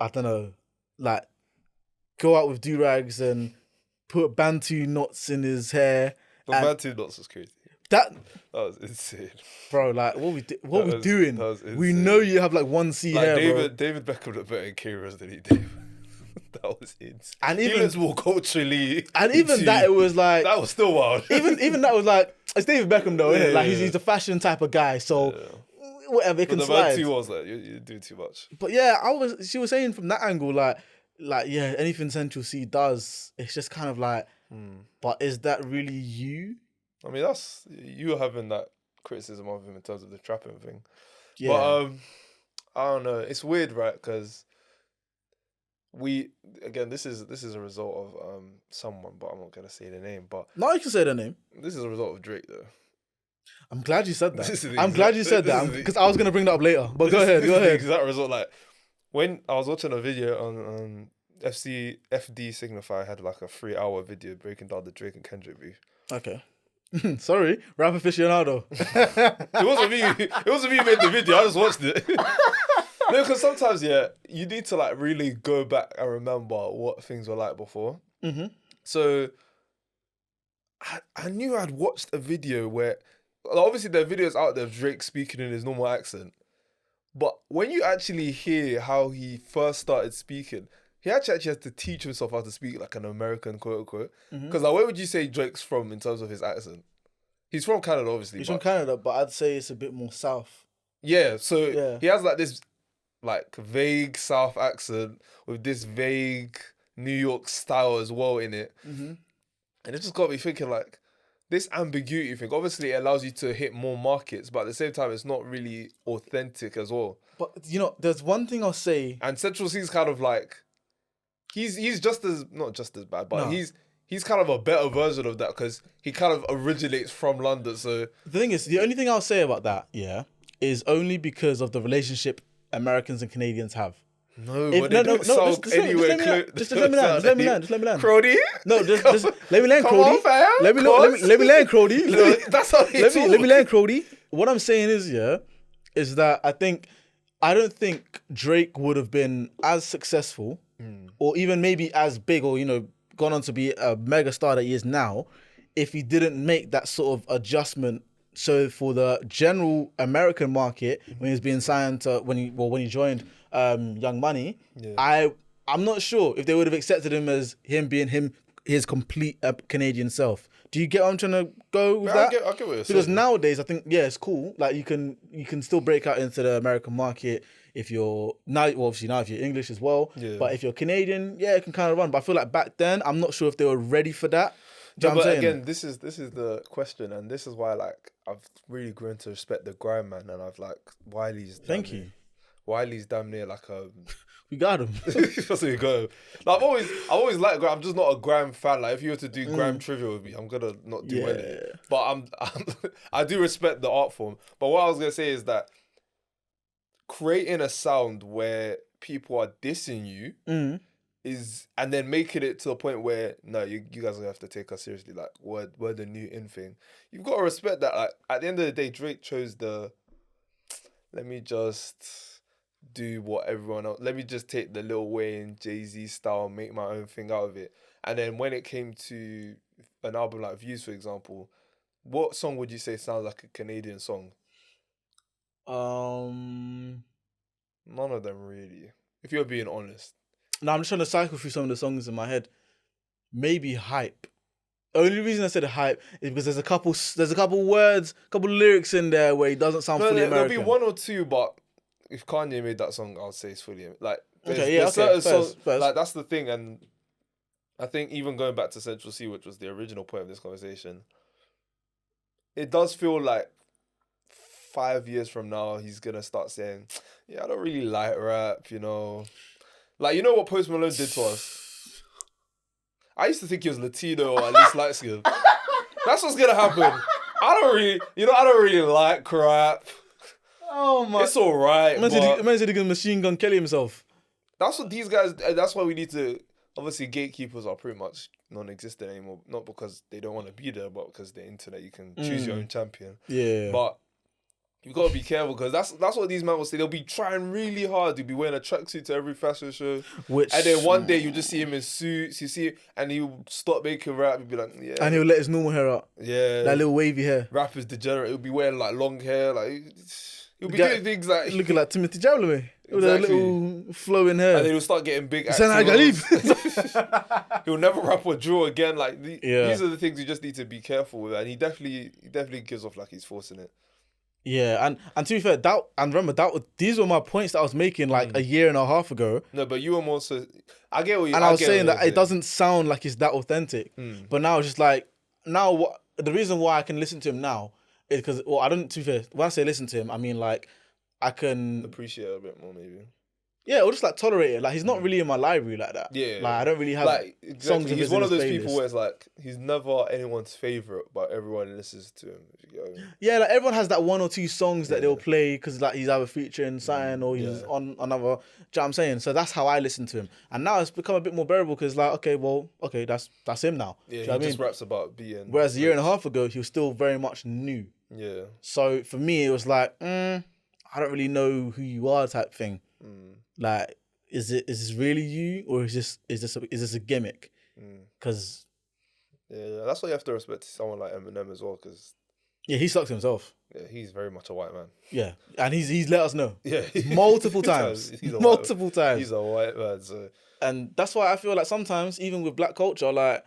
I don't know, like go out with do-rags and put Bantu knots in his hair. The Bantu knots was crazy. That was insane, bro. Like what we doing? That was insane. We know you have like 1C like hair, bro. David Beckham looked better in K-Rose than he did. That was insane. And he even was more culturally. And even that, it was like that was still wild. even that was like, it's David Beckham though, isn't it? Like he's a fashion type of guy, so whatever, it can slide. The Bantu was like you do too much. But yeah, she was saying from that angle, like yeah, anything Central C does, it's just kind of like, but is that really you? I mean, that's you having that criticism of him in terms of the trapping thing. Yeah. But I don't know. It's weird, right? Because this is a result of someone, but I'm not gonna say the name. But no, you can say the name. This is a result of Drake, though. I'm glad you said that. I'm glad you said that because I was gonna bring that up later. But go ahead. Exact result. Like when I was watching a video on FD Signify had like a 3-hour video breaking down the Drake and Kendrick beef. Okay. Sorry, rap aficionado. It wasn't me. It wasn't me who made the video. I just watched it. No, because sometimes, you need to like really go back and remember what things were like before. Mm-hmm. So I knew I'd watched a video where, obviously there are videos out there of Drake speaking in his normal accent, but when you actually hear how he first started speaking, he actually has to teach himself how to speak like an American, quote unquote. Because like, where would you say Drake's from in terms of his accent? He's from Canada, obviously. He's from Canada, but I'd say it's a bit more south. Yeah, so he has like this like vague South accent with this vague New York style as well in it. Mm-hmm. And it just got me thinking like, this ambiguity thing, obviously it allows you to hit more markets, but at the same time, it's not really authentic as well. But, you know, there's one thing I'll say. And Central C's kind of like, he's just as, not just as bad, but he's kind of a better version of that because he kind of originates from London. So the thing is, the only thing I'll say about that, is only because of the relationship Americans and Canadians have. No, but they don't sound anywhere close. Just let me land. Crody? No, just let me land, Come Crody. on, fam. Let me land, Crody. That's how they talk. Let me land, Crody. What I'm saying is that I don't think Drake would have been as successful or even maybe as big or, you know, gone on to be a mega star that he is now if he didn't make that sort of adjustment. So for the general American market, when he was being signed to, when he joined Young Money, I'm not sure if they would have accepted him as him being his complete Canadian self. Do you get what I'm trying to go with that? I get what you're saying. Because nowadays, I think it's cool. Like you can still break out into the American market if you're obviously now if you're English as well. Yeah. But if you're Canadian, it can kind of run. But I feel like back then, I'm not sure if they were ready for that. But again, this is the question, and this is why like I've really grown to respect the grind, man, and I've like Wiley's. Thank you. Wiley's damn near like a. We got him. That's what we got him. Like I've always liked grime. I'm just not a grime fan. Like if you were to do grime trivia with me, I'm gonna not do well in it. But I do respect the art form. But what I was gonna say is that creating a sound where people are dissing you Mm. and then making it to a point where no, you guys have to take us seriously. Like we're the new in thing. You've got to respect that. Like at the end of the day, Drake chose the. Let me just do what everyone else. Let me just take the Lil Wayne, Jay-Z style, make my own thing out of it. And then when it came to an album like Views, for example, what song would you say sounds like a Canadian song? None of them really. If you're being honest. No, I'm just trying to cycle through some of the songs in my head. Maybe Hype. Only reason I said Hype is because there's a couple words, couple lyrics in there where he doesn't sound fully American. There'll be one or two, but if Kanye made that song, I'll say it's fully like. Certain songs, first. Like that's the thing, and I think even going back to Central C, which was the original point of this conversation, it does feel like 5 years from now he's gonna start saying, "Yeah, I don't really like rap," you know. Like, you know what Post Malone did to us? I used to think he was Latino or at least light skinned. That's what's gonna happen. I don't really like rap. Oh my! It's alright. Man said he can machine gun Kelly himself. That's what these guys. That's why we need to. Obviously, gatekeepers are pretty much non-existent anymore. Not because they don't want to be there, but because the internet, you can choose your own champion. Yeah. But you gotta be careful because that's what these men will say. They'll be trying really hard. They'll be wearing a tracksuit to every fashion show. And then one day you just see him in suits. You see, and he'll stop making rap. He'll be like, yeah. And he'll let his normal hair out. Yeah. That little wavy hair. Rap is degenerate. He'll be wearing like long hair. Like he'll be doing things like looking like Timothy Chalamet with a Exactly. little flowing hair. And then he'll start getting big. He'll never rap or draw again. Like these are the things you just need to be careful with. And he definitely gives off like he's forcing it. Yeah, and to be fair, these were my points that I was making like a year and a half ago. No, but you were more so. I get what you. And I was saying that it doesn't sound like it's that authentic. But now it's just like the reason why I can listen to him now is because I don't. To be fair, when I say listen to him, I mean like I can appreciate it a bit more maybe. Yeah, or just like tolerate it. Like he's not really in my library like that. Yeah, like I don't really have like songs. He's one of those people where it's like he's never anyone's favorite, but everyone listens to him. You know what I mean? Yeah, like everyone has that one or two songs that they'll play because like he's either featuring something or he's on another. Do you know what I'm saying? So that's how I listen to him. And now it's become a bit more bearable because like okay, that's him now. Yeah, do you he just raps about being. Whereas a year and a half ago he was still very much new. Yeah. So for me it was like I don't really know who you are type thing. Like. Is this really you or is this a gimmick? Because that's why you have to respect someone like Eminem as well. Because he sucks himself. Yeah, he's very much a white man. Yeah, and he's let us know. Yeah, multiple times. Multiple times. He's a white man. So. And that's why I feel like sometimes even with black culture, like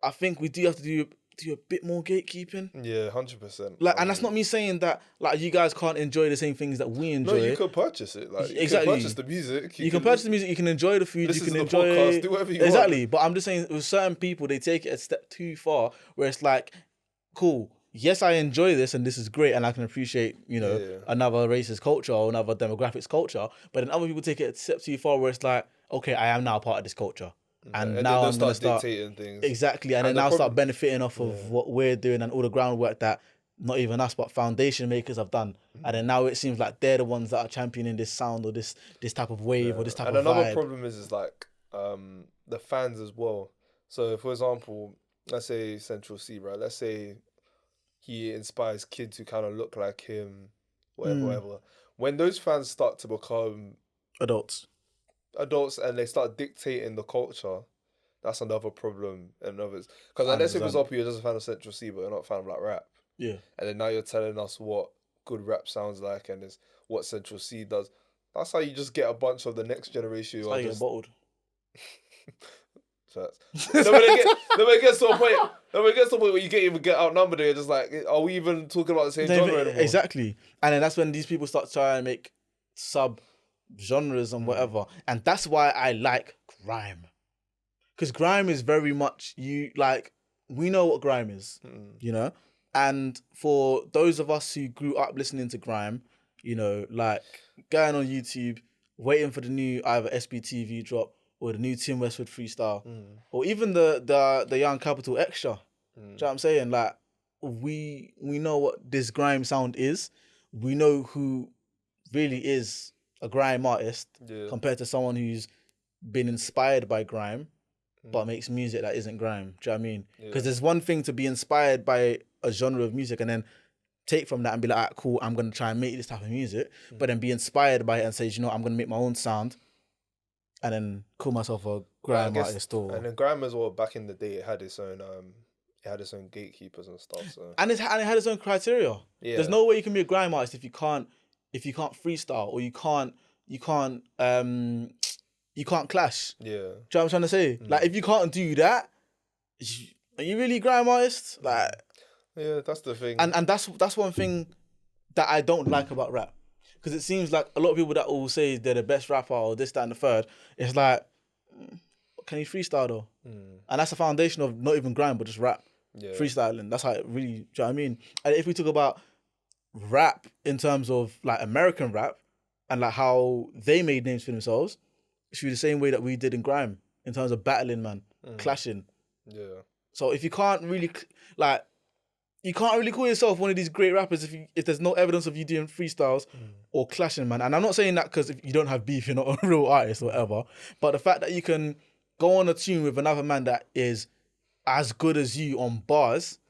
I think we do have to do a bit more gatekeeping. Yeah, 100%. Like, and that's not me saying that like you guys can't enjoy the same things that we enjoy. No, you can purchase it. Like, you can purchase the music. You can purchase the music. You can enjoy the food. You can enjoy the podcast. Do whatever you want. Exactly. But I'm just saying, with certain people, they take it a step too far, where it's like, cool. Yes, I enjoy this, and this is great, and I can appreciate, another racist culture or another demographics culture. But then other people take it a step too far, where it's like, okay, I am now part of this culture. And now I'm going to start dictating things. Exactly. And then now start benefiting off of what we're doing and all the groundwork that not even us, but foundation makers have done. And then now it seems like they're the ones that are championing this sound or this type of wave or this type of vibe. And another problem is like the fans as well. So, for example, let's say Central C, right? Let's say he inspires kids who kind of look like him, whatever. When those fans start to become adults and they start dictating the culture, that's another problem and others. Because unless, for example, you're just a fan of Central C, but you're not a fan of like rap. Yeah. And then now you're telling us what good rap sounds like and is what Central C does. That's how you just get a bunch of the next generation. That's how you get bottled. Nobody gets to a point where you can't even get outnumbered. You're just like, are we even talking about the same genre anymore? Exactly. And then that's when these people start trying to make sub-genres and whatever. And that's why I like grime. Because grime is very much, we know what grime is, And for those of us who grew up listening to grime, like going on YouTube, waiting for the new either SBTV drop or the new Tim Westwood freestyle, or even the Young Capital Extra. Do you know what I'm saying? Like, we know what this grime sound is. We know who really is a grime artist Yeah. compared to someone who's been inspired by grime but makes music that isn't grime. Do you know what I mean? Because there's one thing to be inspired by a genre of music and then take from that and be like, alright, cool, I'm gonna try and make this type of music, but then be inspired by it and say, you know, I'm gonna make my own sound and then call myself a grime artist. Or and then grime as well. Back in the day, it had its own gatekeepers and stuff. So and it had its own criteria. Yeah. There's no way you can be a grime artist if you can't freestyle or you can't clash. yeah, Do you know what I'm trying to say? Like, if you can't do that, are you really a grime artist? Like, yeah, that's the thing. and that's one thing that I don't like about rap, because it seems like a lot of people that will say they're the best rapper or this, that, and the third. It's like, can you freestyle though? And that's the foundation of not even grime, but just rap, freestyling. That's how it really. Do you know what I mean? And if we talk about rap in terms of like American rap and like how they made names for themselves, it should be the same way that we did in grime in terms of battling, man, clashing. Yeah. So if you can't really you can't really call yourself one of these great rappers if there's no evidence of you doing freestyles or clashing, man. And I'm not saying that because if you don't have beef, you're not a real artist or whatever. But the fact that you can go on a tune with another man that is as good as you on bars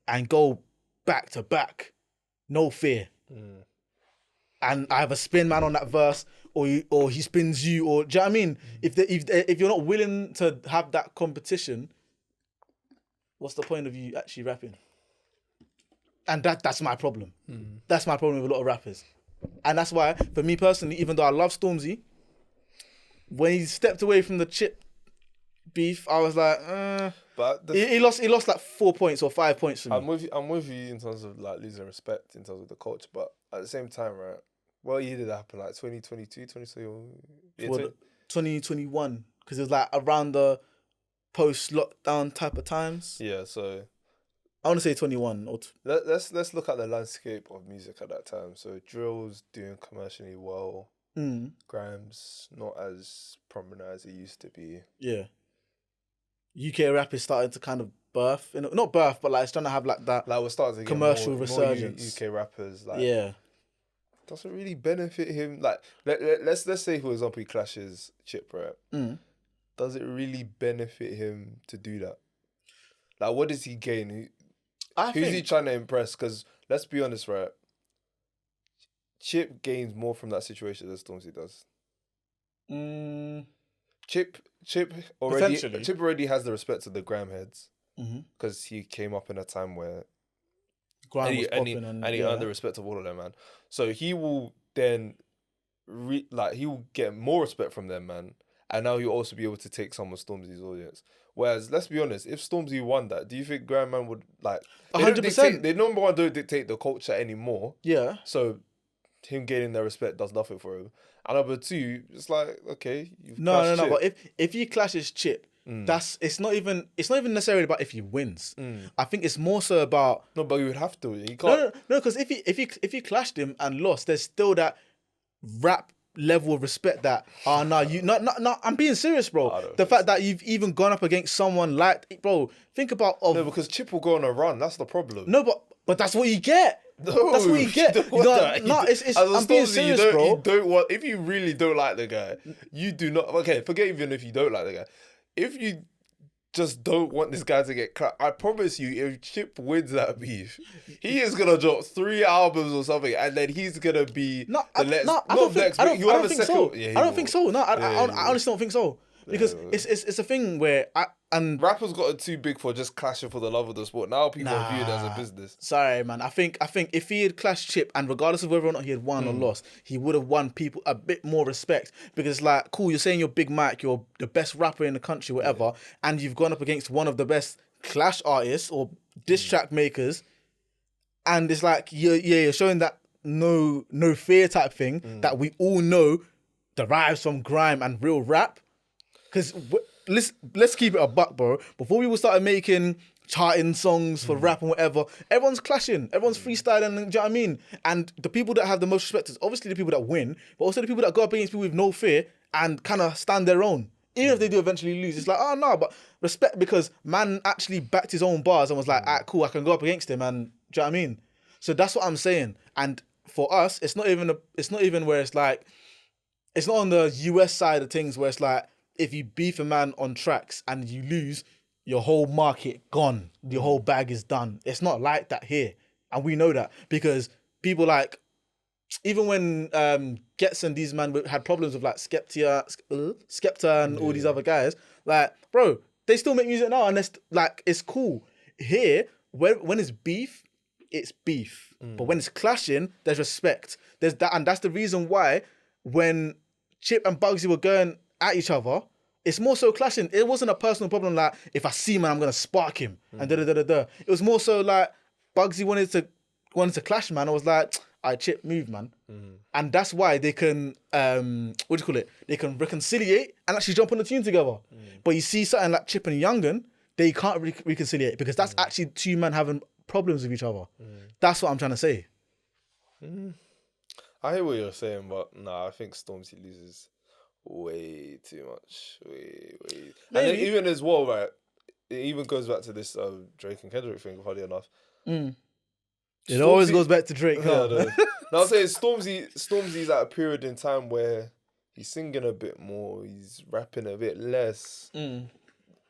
and go back to back, no fear. And either spin man on that verse or he spins you, or do you know what I mean? If you're not willing to have that competition, what's the point of you actually rapping? And that's my problem. That's my problem with a lot of rappers. And that's why, for me personally, even though I love Stormzy, when he stepped away from the Chip beef, I was like, But he lost like 4 points or 5 points for me. I'm with you in terms of like losing respect in terms of the culture, but at the same time, right? What year did that happen? Like 2022, 2021? 2021, because it was like around the post-lockdown type of times. Yeah, so I want to say 21 or let's look at the landscape of music at that time. So drill's doing commercially well. Grime's not as prominent as it used to be. Yeah. UK rap is starting to kind of birth, not birth, but like it's trying to have like that. Like we're starting to get commercial more resurgence. UK rappers. Like, yeah. Doesn't really benefit him. Like let's say for example he clashes Chip, right? Does it really benefit him to do that? Like, what does he gain? Who's he trying to impress? Because let's be honest, right? Chip gains more from that situation than Stormzy does. Chip already has the respect of the grime heads because he came up in a time where grime was popping and he earned the respect of all of them, man. So he will then he will get more respect from them, man. And now he'll also be able to take some of Stormzy's audience. Whereas, let's be honest, if Stormzy won that, do you think Grime Man would, like... 100%. They number one don't dictate the culture anymore. Yeah. So, him gaining their respect does nothing for him. And number two, it's like, okay, No. But if he clashes Chip, it's not even necessarily about if he wins. I think it's more so about... No, but you would have to. He can't... No, because if he clashed him and lost, there's still that rap level of respect that I'm being serious, bro. The fact that you've even gone up against someone like, bro, think about no, because Chip will go on a run. That's the problem. No, but that's what you get. No, that's what you get. I'm being serious, bro. You don't want, if you really don't like the guy, you do not. Okay, forget even if you don't like the guy. If you just don't want this guy to get cut, I promise you, if Chip wins that beef, he is gonna drop 3 albums or something, and then he's gonna be I don't think so. Yeah, I don't think so. No, I honestly don't think so. Because it's a thing where rappers got it too big for just clashing for the love of the sport. Now people view it as a business. Sorry, man. I think if he had clashed Chip, and regardless of whether or not he had won or lost, he would have won people a bit more respect. Because it's like, cool, you're saying you're Big Mike, you're the best rapper in the country, whatever, and you've gone up against one of the best clash artists or diss track makers, and it's like you're showing that no fear type thing that we all know derives from grime and real rap. Because let's keep it a buck, bro. Before we started making charting songs for rap and whatever, everyone's clashing, everyone's freestyling, do you know what I mean? And the people that have the most respect is obviously the people that win, but also the people that go up against people with no fear and kind of stand their own. Even if they do eventually lose, it's like, oh no, but respect, because man actually backed his own bars and was like, alright, cool, I can go up against him, and do you know what I mean? So that's what I'm saying. And for us, it's not even where it's like, it's not on the US side of things where it's like if you beef a man on tracks and you lose, your whole market gone, your whole bag is done. It's not like that here, and we know that because people like even when Getz and these man had problems with like Skepta and all these other guys, like bro, they still make music now and it's cool. Here, when it's beef, it's beef. But when it's clashing, there's respect. There's that, and that's the reason why when Chip and Bugsy were going at each other, it's more so clashing. It wasn't a personal problem like if I see man, I'm gonna spark him and da da da da da. It was more so like Bugsy wanted to clash, man. I was like, "I Chip, move, man," and that's why they can what do you call it? They can reconciliate and actually jump on the tune together. But you see something like Chip and Young'un, they can't reconciliate because that's actually two men having problems with each other. That's what I'm trying to say. I hear what you're saying, but nah, I think Stormzy loses way too much. Way. And then even as well, right? It even goes back to this Drake and Kendrick thing, funny enough. It always goes back to Drake. Huh? No, I'm saying Stormzy's at a period in time where he's singing a bit more, he's rapping a bit less.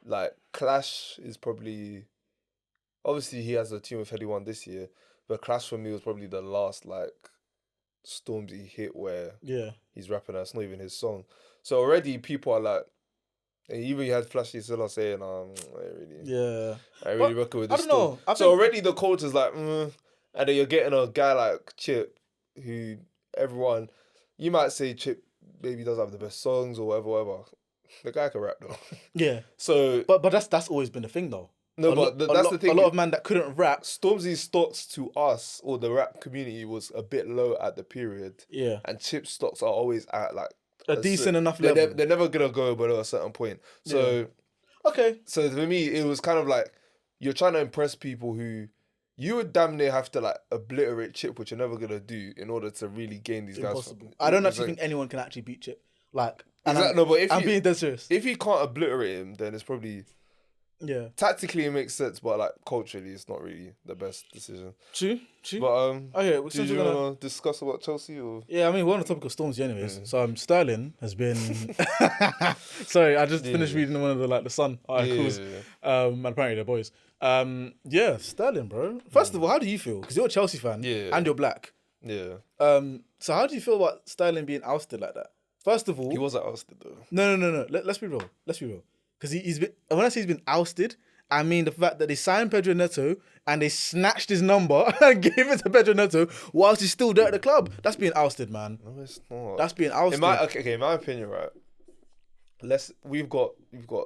Like Clash is probably, obviously he has a tune with Heady One this year, but Clash for me was probably the last like Stormzy hit where he's rapping. That's not even his song. So already people are like, and even you had Flashy Silla saying, I really reckon with this. I don't know. So already the culture's like, and then you're getting a guy like Chip, who everyone, you might say Chip maybe does have the best songs or whatever. The guy can rap though. Yeah. So, but that's always been the thing though. No, that's the thing. A lot of man that couldn't rap. Stormzy's stocks to us or the rap community was a bit low at the period. Yeah. And Chip's stocks are always at like a decent enough level. They're never gonna go below a certain point. So So for me, it was kind of like you're trying to impress people who you would damn near have to like obliterate Chip, which you're never gonna do in order to really gain these guys. I don't actually think anyone can actually beat Chip. Like, exactly. But if I'm being dead serious. If you can't obliterate him, then it's probably. Yeah. Tactically, it makes sense, but like culturally, it's not really the best decision. True. But do you want to discuss about Chelsea or? Yeah, I mean we're on the topic of Stormzy, anyways. So Sterling has been. Sorry, I just finished reading one of the Sun articles. And apparently they're boys. Sterling, bro. First of all, how do you feel? Because you're a Chelsea fan, and you're black. Yeah. So how do you feel about Sterling being ousted like that? First of all, he wasn't ousted though. No. Let's be real. Because he's been, when I say he's been ousted, I mean the fact that they signed Pedro Neto and they snatched his number and gave it to Pedro Neto whilst he's still there at the club. That's being ousted, man. No, it's not. That's being ousted. In my opinion, right? We've got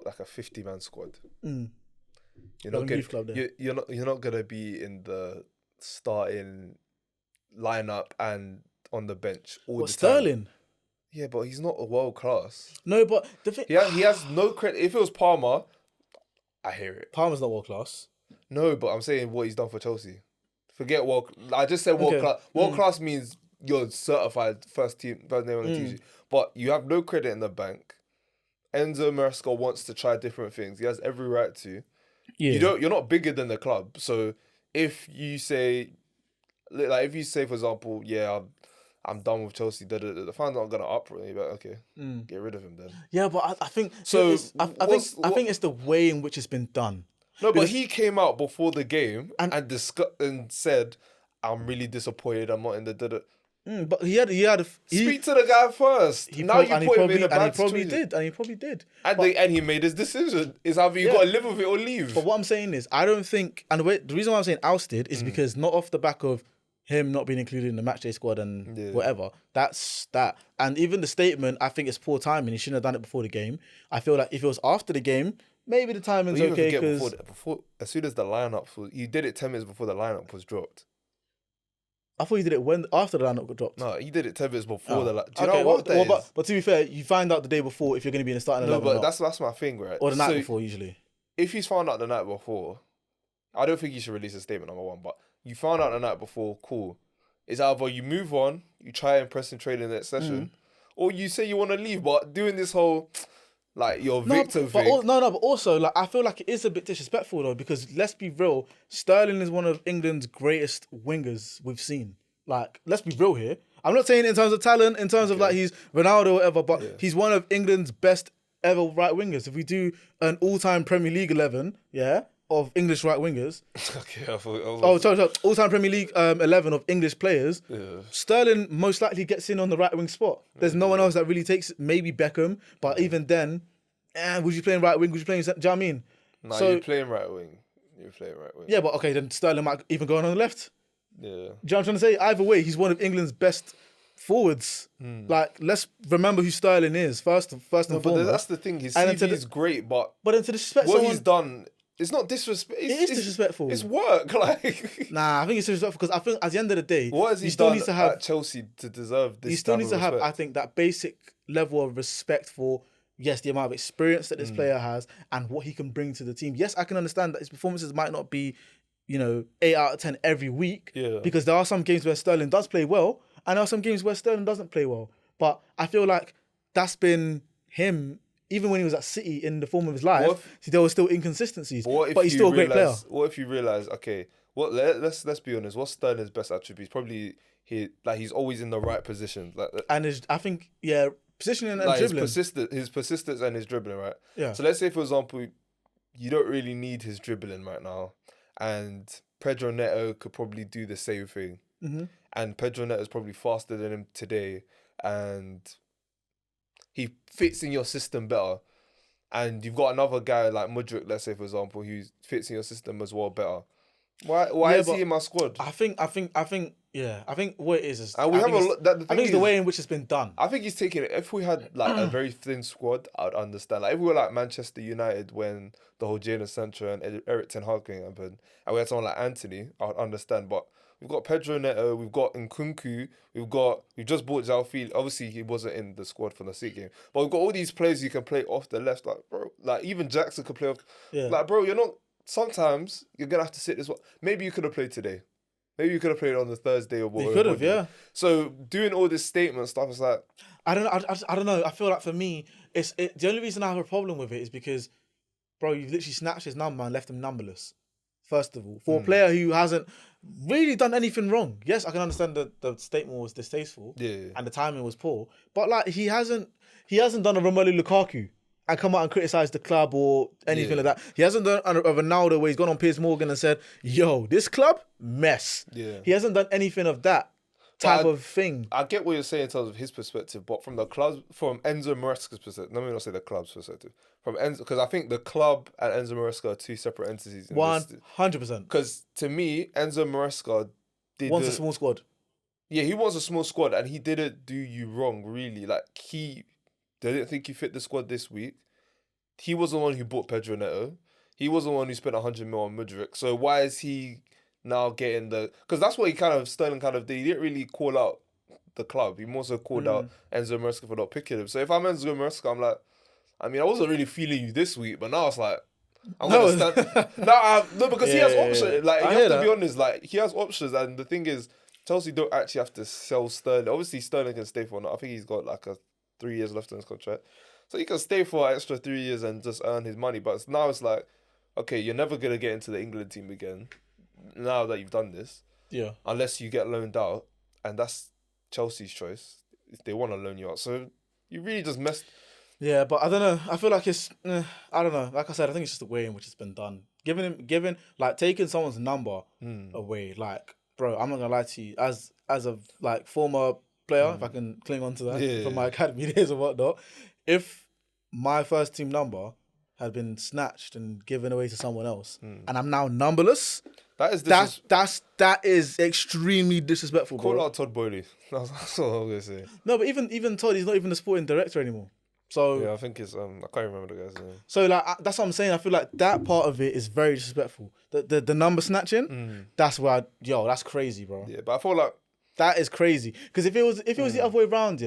like a 50-man squad. You're not gonna be in the starting lineup and on the bench all the time. Sterling? Yeah, but he's not a world class. No, but the thing... He has no credit. If it was Palmer, I hear it. Palmer's not world class. No, but I'm saying what he's done for Chelsea. Forget world... I just said world class. World class means you're certified first name on the team sheet. But you have no credit in the bank. Enzo Maresca wants to try different things. He has every right to. Yeah. You're not bigger than the club. So if you say... for example, I'm done with Chelsea. The fans aren't gonna uproar me, but okay, get rid of him then. Yeah, but I think so. I think it's the way in which it's been done. No, but he came out before the game and said, "I'm really disappointed. I'm not in the." But he had speak to the guy first. He put him in a bad situation. And he probably did. And he made his decision. Is either you got to live with it or leave. But what I'm saying is, I don't think, and the reason why I'm saying ousted is because not off the back of him not being included in the matchday squad and whatever. That's that. And even the statement, I think it's poor timing. He shouldn't have done it before the game. I feel like if it was after the game, maybe the timing's okay. Because before, as soon as the lineup, you did it 10 minutes before the lineup was dropped. I thought you did it after the lineup got dropped. No, you did it 10 minutes before the lineup. Do you know what that is? But to be fair, you find out the day before if you're going to be in the starting 11 or not. That's my thing, right? Or the night before, usually. If he's found out the night before, I don't think you should release a statement, number one. But you found out the night before, cool. It's either you move on, you try and press and trade in the next session, or you say you want to leave. But doing this whole, your victim thing. But also, I feel like it is a bit disrespectful, though, because let's be real, Sterling is one of England's greatest wingers we've seen. Let's be real here. I'm not saying in terms of talent, in terms of like he's Ronaldo or whatever, but he's one of England's best ever right wingers. If we do an all-time Premier League 11, of English right wingers. Okay, I thought. Sorry. All-time Premier League 11 of English players. Yeah. Sterling most likely gets in on the right wing spot. There's no one else that really takes it. Maybe Beckham, but even then, would you playing right wing? Would you playing? Do you know what I mean? Nah, you're playing right wing. Yeah, but okay, then Sterling might even go on the left. Yeah. Do you know what I'm trying to say? Either way, he's one of England's best forwards. Like, let's remember who Sterling is first and foremost. But that's the thing. His CV is great, but then to disrespect what he's done. It's not disrespect. It's disrespectful. It's work. Like, nah, I think it's disrespectful because I think at the end of the day, what has he still done needs to have at Chelsea to deserve this? He still needs to have, respect? I think, that basic level of respect for the amount of experience that this player has and what he can bring to the team. Yes, I can understand that his performances might not be, 8 out of 10 every week. Yeah. Because there are some games where Sterling does play well, and there are some games where Sterling doesn't play well. But I feel like that's been him. Even when he was at City in the form of his life, there were still inconsistencies. But he's still a great player. What if you realise, okay, let's be honest, what's Sterling's best attributes? Probably he's always in the right position. Positioning and dribbling. His persistence and his dribbling, right? Yeah. So let's say, for example, you don't really need his dribbling right now, and Pedro Neto could probably do the same thing. Mm-hmm. And Pedro Neto is probably faster than him today, and he fits in your system better. And you've got another guy like Mudryk, let's say, for example, who fits in your system as well better. Why is he in my squad? I think what it is and we have it's the way in which it's been done. I think he's taking it. If we had like a very thin squad, I'd understand. Like if we were like Manchester United when the whole Jadon Sancho and Eric Ten Hag thing happened, and we had someone like Anthony, I'd understand. But we've got Pedro Neto, we've got Nkunku, we've just bought João Felix. Obviously, he wasn't in the squad for the City game, but we've got all these players you can play off the left. Like bro, like even Jackson could play off. Yeah. Like bro, you're not. Sometimes you're gonna have to sit this one. Maybe you could have played today. Maybe you could have played on the Thursday or whatever. You could have, yeah. So doing all this statement stuff is like, I don't know. I feel like for me, the only reason I have a problem with it is because, bro, you've literally snatched his number and left him numberless. First of all, for a player who hasn't really done anything wrong. Yes, I can understand that the statement was distasteful, and the timing was poor. But like he hasn't done a Romelu Lukaku and come out and criticise the club or anything like that. He hasn't done a Ronaldo where he's gone on Piers Morgan and said, yo, this club, mess. Yeah. He hasn't done anything of that type of thing. I get what you're saying in terms of his perspective, but from Enzo Maresca's perspective, let me not say the club's perspective, from Enzo, because I think the club and Enzo Maresca are two separate entities. 100%. Because to me, Enzo Maresca wants a small squad. Yeah, he wants a small squad and he didn't do you wrong, really. Like, they didn't think he fit the squad this week. He was the one who bought Pedro Neto. He was the one who spent 100 mil on Mudryk. So why is he now getting because that's what Sterling did. He didn't really call out the club. He more so called out Enzo Maresca for not picking him. So if I'm Enzo Maresca, I'm like, I mean, I wasn't really feeling you this week, but now it's like, I'm going to stand. No, because he has options. Like, you have to be honest. Like, he has options. And the thing is, Chelsea don't actually have to sell Sterling. Obviously, Sterling can stay for I think he's got like 3 years left on his contract. So he can stay for an extra 3 years and just earn his money. But now it's like, okay, you're never going to get into the England team again now that you've done this. Yeah. Unless you get loaned out. And that's Chelsea's choice if they want to loan you out. So you really just messed. Yeah, but I don't know. I feel like it's, I don't know. Like I said, I think it's just the way in which it's been done. Taking someone's number away. Like, bro, I'm not going to lie to you. As a former player, if I can cling on to that from my academy days and whatnot, if my first team number had been snatched and given away to someone else, and I'm now numberless, that is extremely disrespectful. Call bro. out Todd Boehly. That's what I'm gonna say. No, but even Todd, he's not even the sporting director anymore. So yeah, I think it's I can't remember the guy's name. So that's what I'm saying. I feel like that part of it is very disrespectful. The number snatching, that's where that's crazy, bro. Yeah, but I feel like that is crazy. Because if it was the other way around,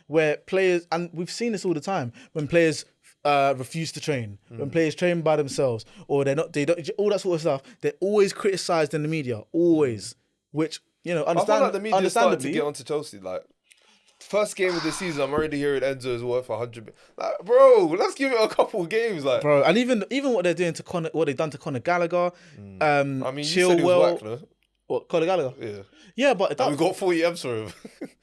where players, and we've seen this all the time, when players refuse to train, when players train by themselves, or they don't, all that sort of stuff, they're always criticised in the media, always. Which, I feel like the media started to get onto Chelsea. Like, first game of the season, I'm already hearing Enzo is worth 100. Like, bro, let's give it a couple of games, like, bro. And even what they're doing to what they've done to Conor Gallagher, I mean, you said he was whack, no? What, Conor Gallagher? Yeah. Yeah, but And we got 40 M's for him.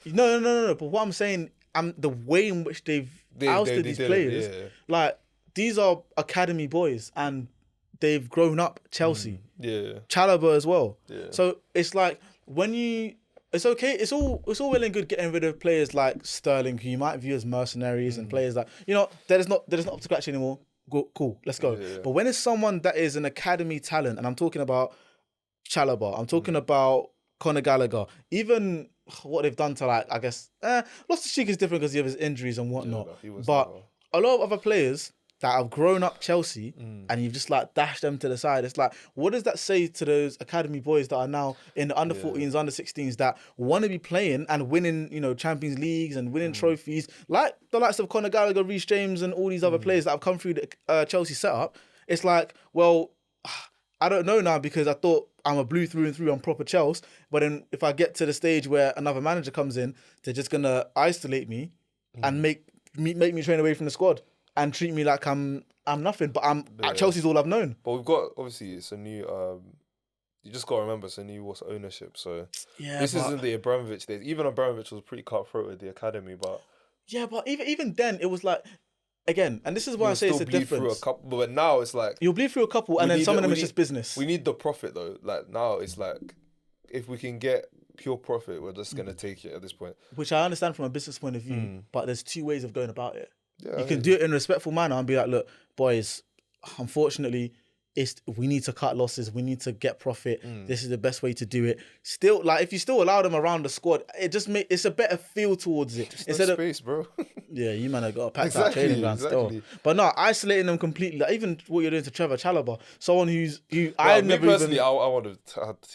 No. But what I'm saying, the way in which they've ousted these players, like these are academy boys, and they've grown up Chelsea. Yeah. Chalobah as well. Yeah. So it's like it's okay. It's all well and good getting rid of players like Sterling, who you might view as mercenaries, and players that that is not up to scratch anymore. Cool, let's go. Yeah. But when it's someone that is an academy talent, and I'm talking about Chalobah, I'm talking about Conor Gallagher, even what they've done to, like, I guess, Loftus-Cheek is different because of his injuries and whatnot. But a lot of other players that have grown up Chelsea, and you've just like dashed them to the side. It's like, what does that say to those academy boys that are now in the under 14s, under 16s that want to be playing and winning, Champions Leagues and winning trophies, like the likes of Conor Gallagher, Reece James, and all these other players that have come through the Chelsea setup? It's like, well, I don't know now, because I thought I'm a blue through and through, I'm proper Chelsea. But then if I get to the stage where another manager comes in, they're just gonna isolate me and make me train away from the squad and treat me like I'm nothing. But Chelsea's all I've known. But we've got, obviously, it's a new. You just got to remember, it's a new ownership. So this isn't the Abramovich days. Even Abramovich was pretty cutthroat with the academy, but even then it was like, again, and this is why I say it's a difference. Through a couple, but now it's like you'll bleed through a couple, and then some of them is just business. We need the profit though. Like now, it's like if we can get pure profit, we're just gonna take it at this point. Which I understand from a business point of view, but there's two ways of going about it. Yeah, you can do it in a respectful manner and be like, look, boys, unfortunately, we need to cut losses. We need to get profit. This is the best way to do it. Still, like, if you still allow them around the squad, it's a better feel towards it. Just instead of space, bro. Yeah, you man have got a packed out training ground still. But no, isolating them completely. Like, even what you're doing to Trevor Chalobah, someone I wanted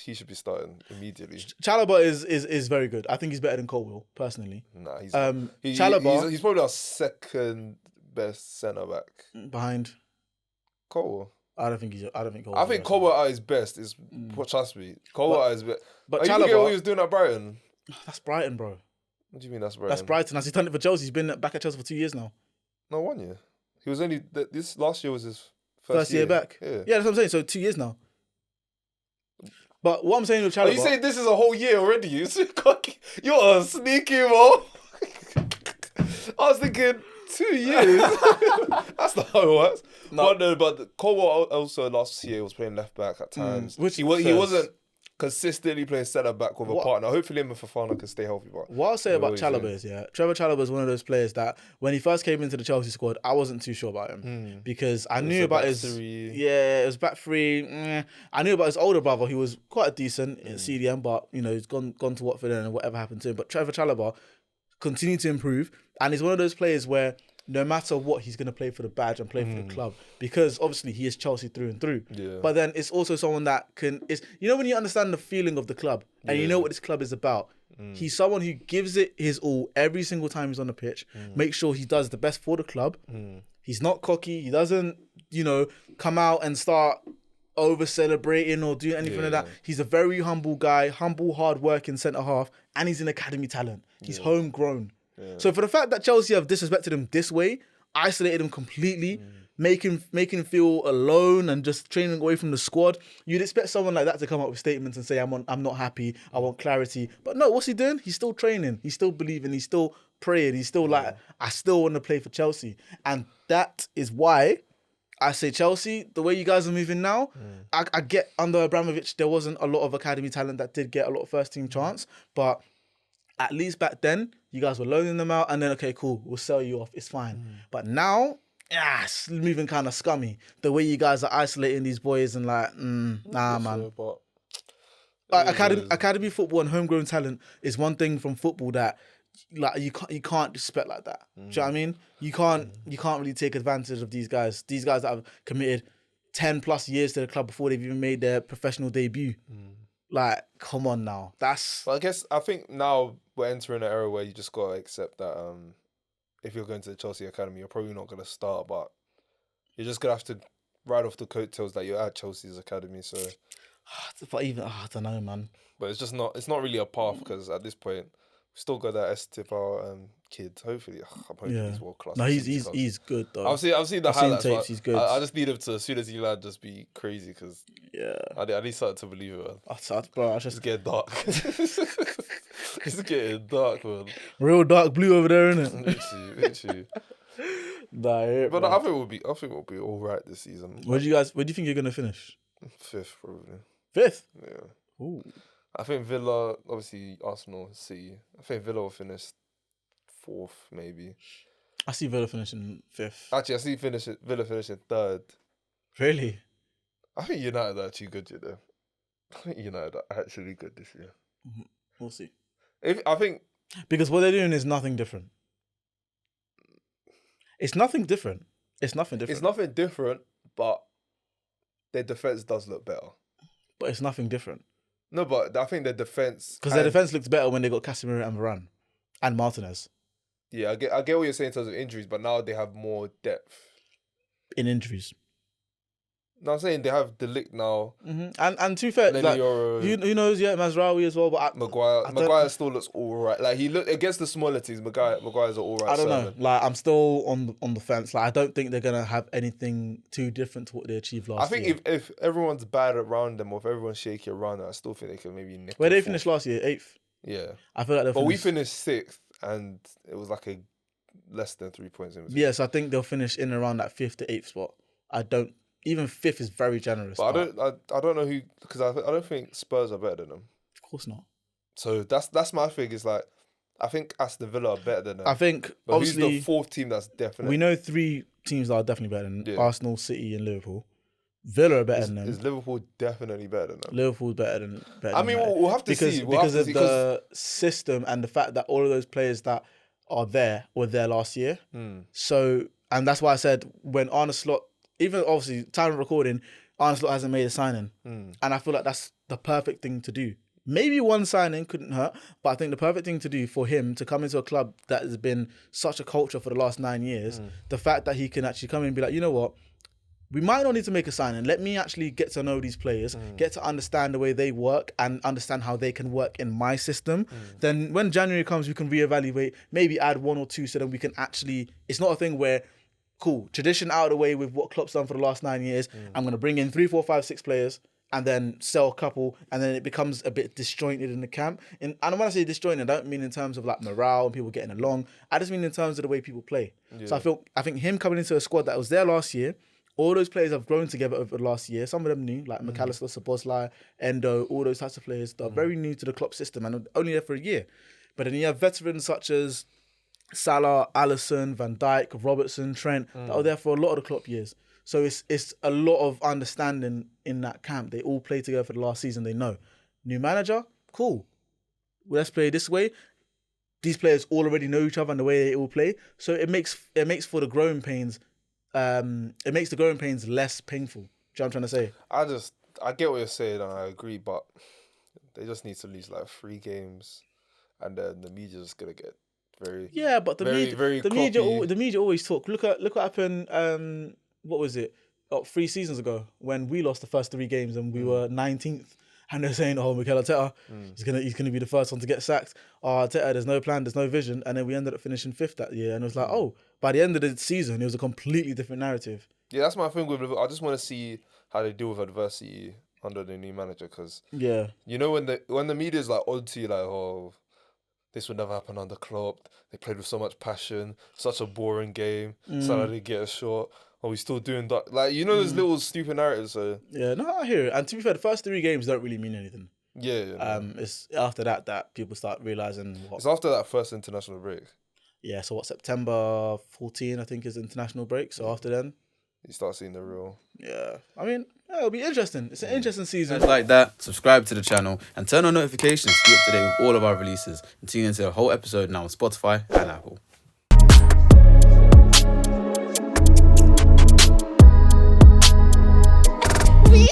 he should be starting immediately. Chalobah is very good. I think he's better than Colwill, personally. Nah, he's Chalobah. He's probably our second best centre back behind Colwill. I don't think Colwill. I think Colwill at his best is. Trust me, Colwill at his best. But Chalobah, you forget what he was doing at Brighton. That's Brighton, bro. What do you mean that's Brighton? That's Brighton. Has he done it for Chelsea? He's been back at Chelsea for 2 years now. No, 1 year. He was only this last year was his first year back. Yeah, that's what I'm saying. So 2 years now. But what I'm saying with Chalobah, you saying this is a whole year already? You're a sneaky mo. I was thinking 2 years. That's not how it works. No. But Colwill also last year was playing left back at times. Which he wasn't consistently playing centre back with a partner. Hopefully him and Fofana can stay healthy. But what I'll say about Chalobah is, Trevor Chalobah is one of those players that when he first came into the Chelsea squad, I wasn't too sure about him because I knew about his it was back three. I knew about his older brother, who was quite decent in CDM, but he's gone to Watford and whatever happened to him. But Trevor Chalobah continued to improve, and he's one of those players where no matter what, he's going to play for the badge and play for the club, because obviously he is Chelsea through and through. Yeah. But then it's also someone that when you understand the feeling of the club and you know what this club is about, he's someone who gives it his all every single time he's on the pitch, make sure he does the best for the club. He's not cocky. He doesn't, come out and start over celebrating or do anything like that. He's a very humble guy, hard working centre half, and he's an academy talent. He's homegrown. Yeah. So for the fact that Chelsea have disrespected him this way, isolated him completely, making him feel alone and just training away from the squad, you'd expect someone like that to come up with statements and say, I'm not happy, I want clarity. But no, what's he doing? He's still training, he's still believing, he's still praying, he's still like, I still want to play for Chelsea. And that is why I say Chelsea, the way you guys are moving now, I get under Abramovich, there wasn't a lot of academy talent that did get a lot of first team chance, but at least back then, you guys were loaning them out and then, okay, cool, we'll sell you off. It's fine. But now, it's moving kind of scummy. The way you guys are isolating these boys and like, nah, man. Academy football and homegrown talent is one thing from football that like you can't respect like that. Do you know what I mean? You can't really take advantage of these guys. These guys that have committed 10 plus years to the club before they've even made their professional debut. Like, come on now. Well, I think now we're entering an era where you just gotta accept that if you're going to the Chelsea Academy, you're probably not gonna start, but you're just gonna have to ride off the coattails that you're at Chelsea's Academy. So, but even I don't know, man. But it's not really a path because at this point we've still got that Esteban kids. Hopefully, I'm hoping he's world class. No, he's good though. I've seen the highlights. tapes, he's good. I just need him to, as soon as he lands, just be crazy because I need something to believe it, man. Bro, It's getting dark. It's getting dark, man. Real dark blue over there, isn't it? Literally. But I think we'll be all right this season. Where do you think you're gonna finish? 5th, probably. 5th? Yeah. Ooh. I think Villa, obviously Arsenal, City. I think Villa will finish 4th, maybe. I see Villa finishing 5th. Actually, I see Villa finishing 3rd. Really? I think United are actually good, you know. I think United are actually good this year. We'll see. I think because what they're doing is nothing different. It's nothing different. It's nothing different, but their defense does look better. But it's nothing different. No, but I think their defense... Because their defense looked better when they got Casemiro and Varane. And Martinez. Yeah, I get what you're saying in terms of injuries, but now they have more depth. In injuries. No, I'm saying they have De Ligt now. Mm-hmm. And to be fair, like, who knows, Mazraoui as well. But Maguire still looks all right. Like, he look against the smaller teams, Maguire's an all right. I don't know. Like, I'm still on the fence. Like, I don't think they're gonna have anything too different to what they achieved last year. I think if everyone's bad around them, or if everyone's shaky around them, I still think they can maybe nick. Where they finished last year, 8th. Yeah, I feel like we finished 6th, and it was like a less than 3 points in between. Yeah, so I think they'll finish in around that 5th to 8th spot. Even 5th is very generous. But I don't know who, because I don't think Spurs are better than them. Of course not. So that's my thing. Is like, I think Aston Villa are better than them. I think but obviously who's the 4th team that's definitely. We know 3 teams that are definitely better than Arsenal, City, and Liverpool. Villa are better than them. Is Liverpool definitely better than them? Liverpool's better than. I mean, we'll have to see because of the system and the fact that all of those players that are there were there last year. So, and that's why I said when Arne Slot. Even obviously, time of recording, Arne Slot hasn't made a signing. And I feel like that's the perfect thing to do. Maybe one signing couldn't hurt, but I think the perfect thing to do for him to come into a club that has been such a culture for the last 9 years, the fact that he can actually come in and be like, you know what, we might not need to make a signing. Let me actually get to know these players, get to understand the way they work and understand how they can work in my system. Then when January comes, we can reevaluate, maybe add 1 or 2 so that we can actually, it's not a thing where, cool, tradition out of the way with what Klopp's done for the last 9 years. I'm going to bring in 3, 4, 5, 6 players and then sell a couple, and then it becomes a bit disjointed in the camp. And when I say disjointed, I don't mean in terms of like morale and people getting along. I just mean in terms of the way people play. Yeah. So I think him coming into a squad that was there last year, all those players have grown together over the last year. Some of them new, like McAllister, Szoboszlai, Endo, all those types of players that are very new to the Klopp system and only there for a year. But then you have veterans such as Salah, Alisson, Van Dijk, Robertson, Trent, that are there for a lot of the Klopp years. So it's a lot of understanding in that camp. They all played together for the last season. They know. New manager, cool. Let's play this way. These players all already know each other and the way they all play. So it makes for the growing pains. It makes the growing pains less painful. Do you know what I'm trying to say? I get what you're saying and I agree, but they just need to lose like 3 games, and then the media's just gonna get. But the media always talk. Look what happened. What was it? 3 seasons ago when we lost the first 3 games and we were 19th, and they're saying, "Oh, Mikel Arteta, he's gonna be the first one to get sacked." Oh, Arteta, there's no plan, there's no vision, and then we ended up finishing 5th that year, and it was like, oh, by the end of the season, it was a completely different narrative. Yeah, that's my thing with Liverpool. I just want to see how they deal with adversity under the new manager, because you know when the media's like onto you, like, oh, this would never happen under Klopp. They played with so much passion. Such a boring game. Salah didn't get a shot. Are we still doing that? Like, you know, those little stupid narratives. So yeah, no, I hear it. And to be fair, the first 3 games don't really mean anything. Yeah. It's after that people start realizing. It's after that first international break. Yeah. So September 14, I think, is international break. So after then, you start seeing the real. Yeah. I mean, it'll be interesting. It's an interesting season. Like that, subscribe to the channel and turn on notifications to be up to date with all of our releases. And tune into the whole episode now on Spotify and Apple. We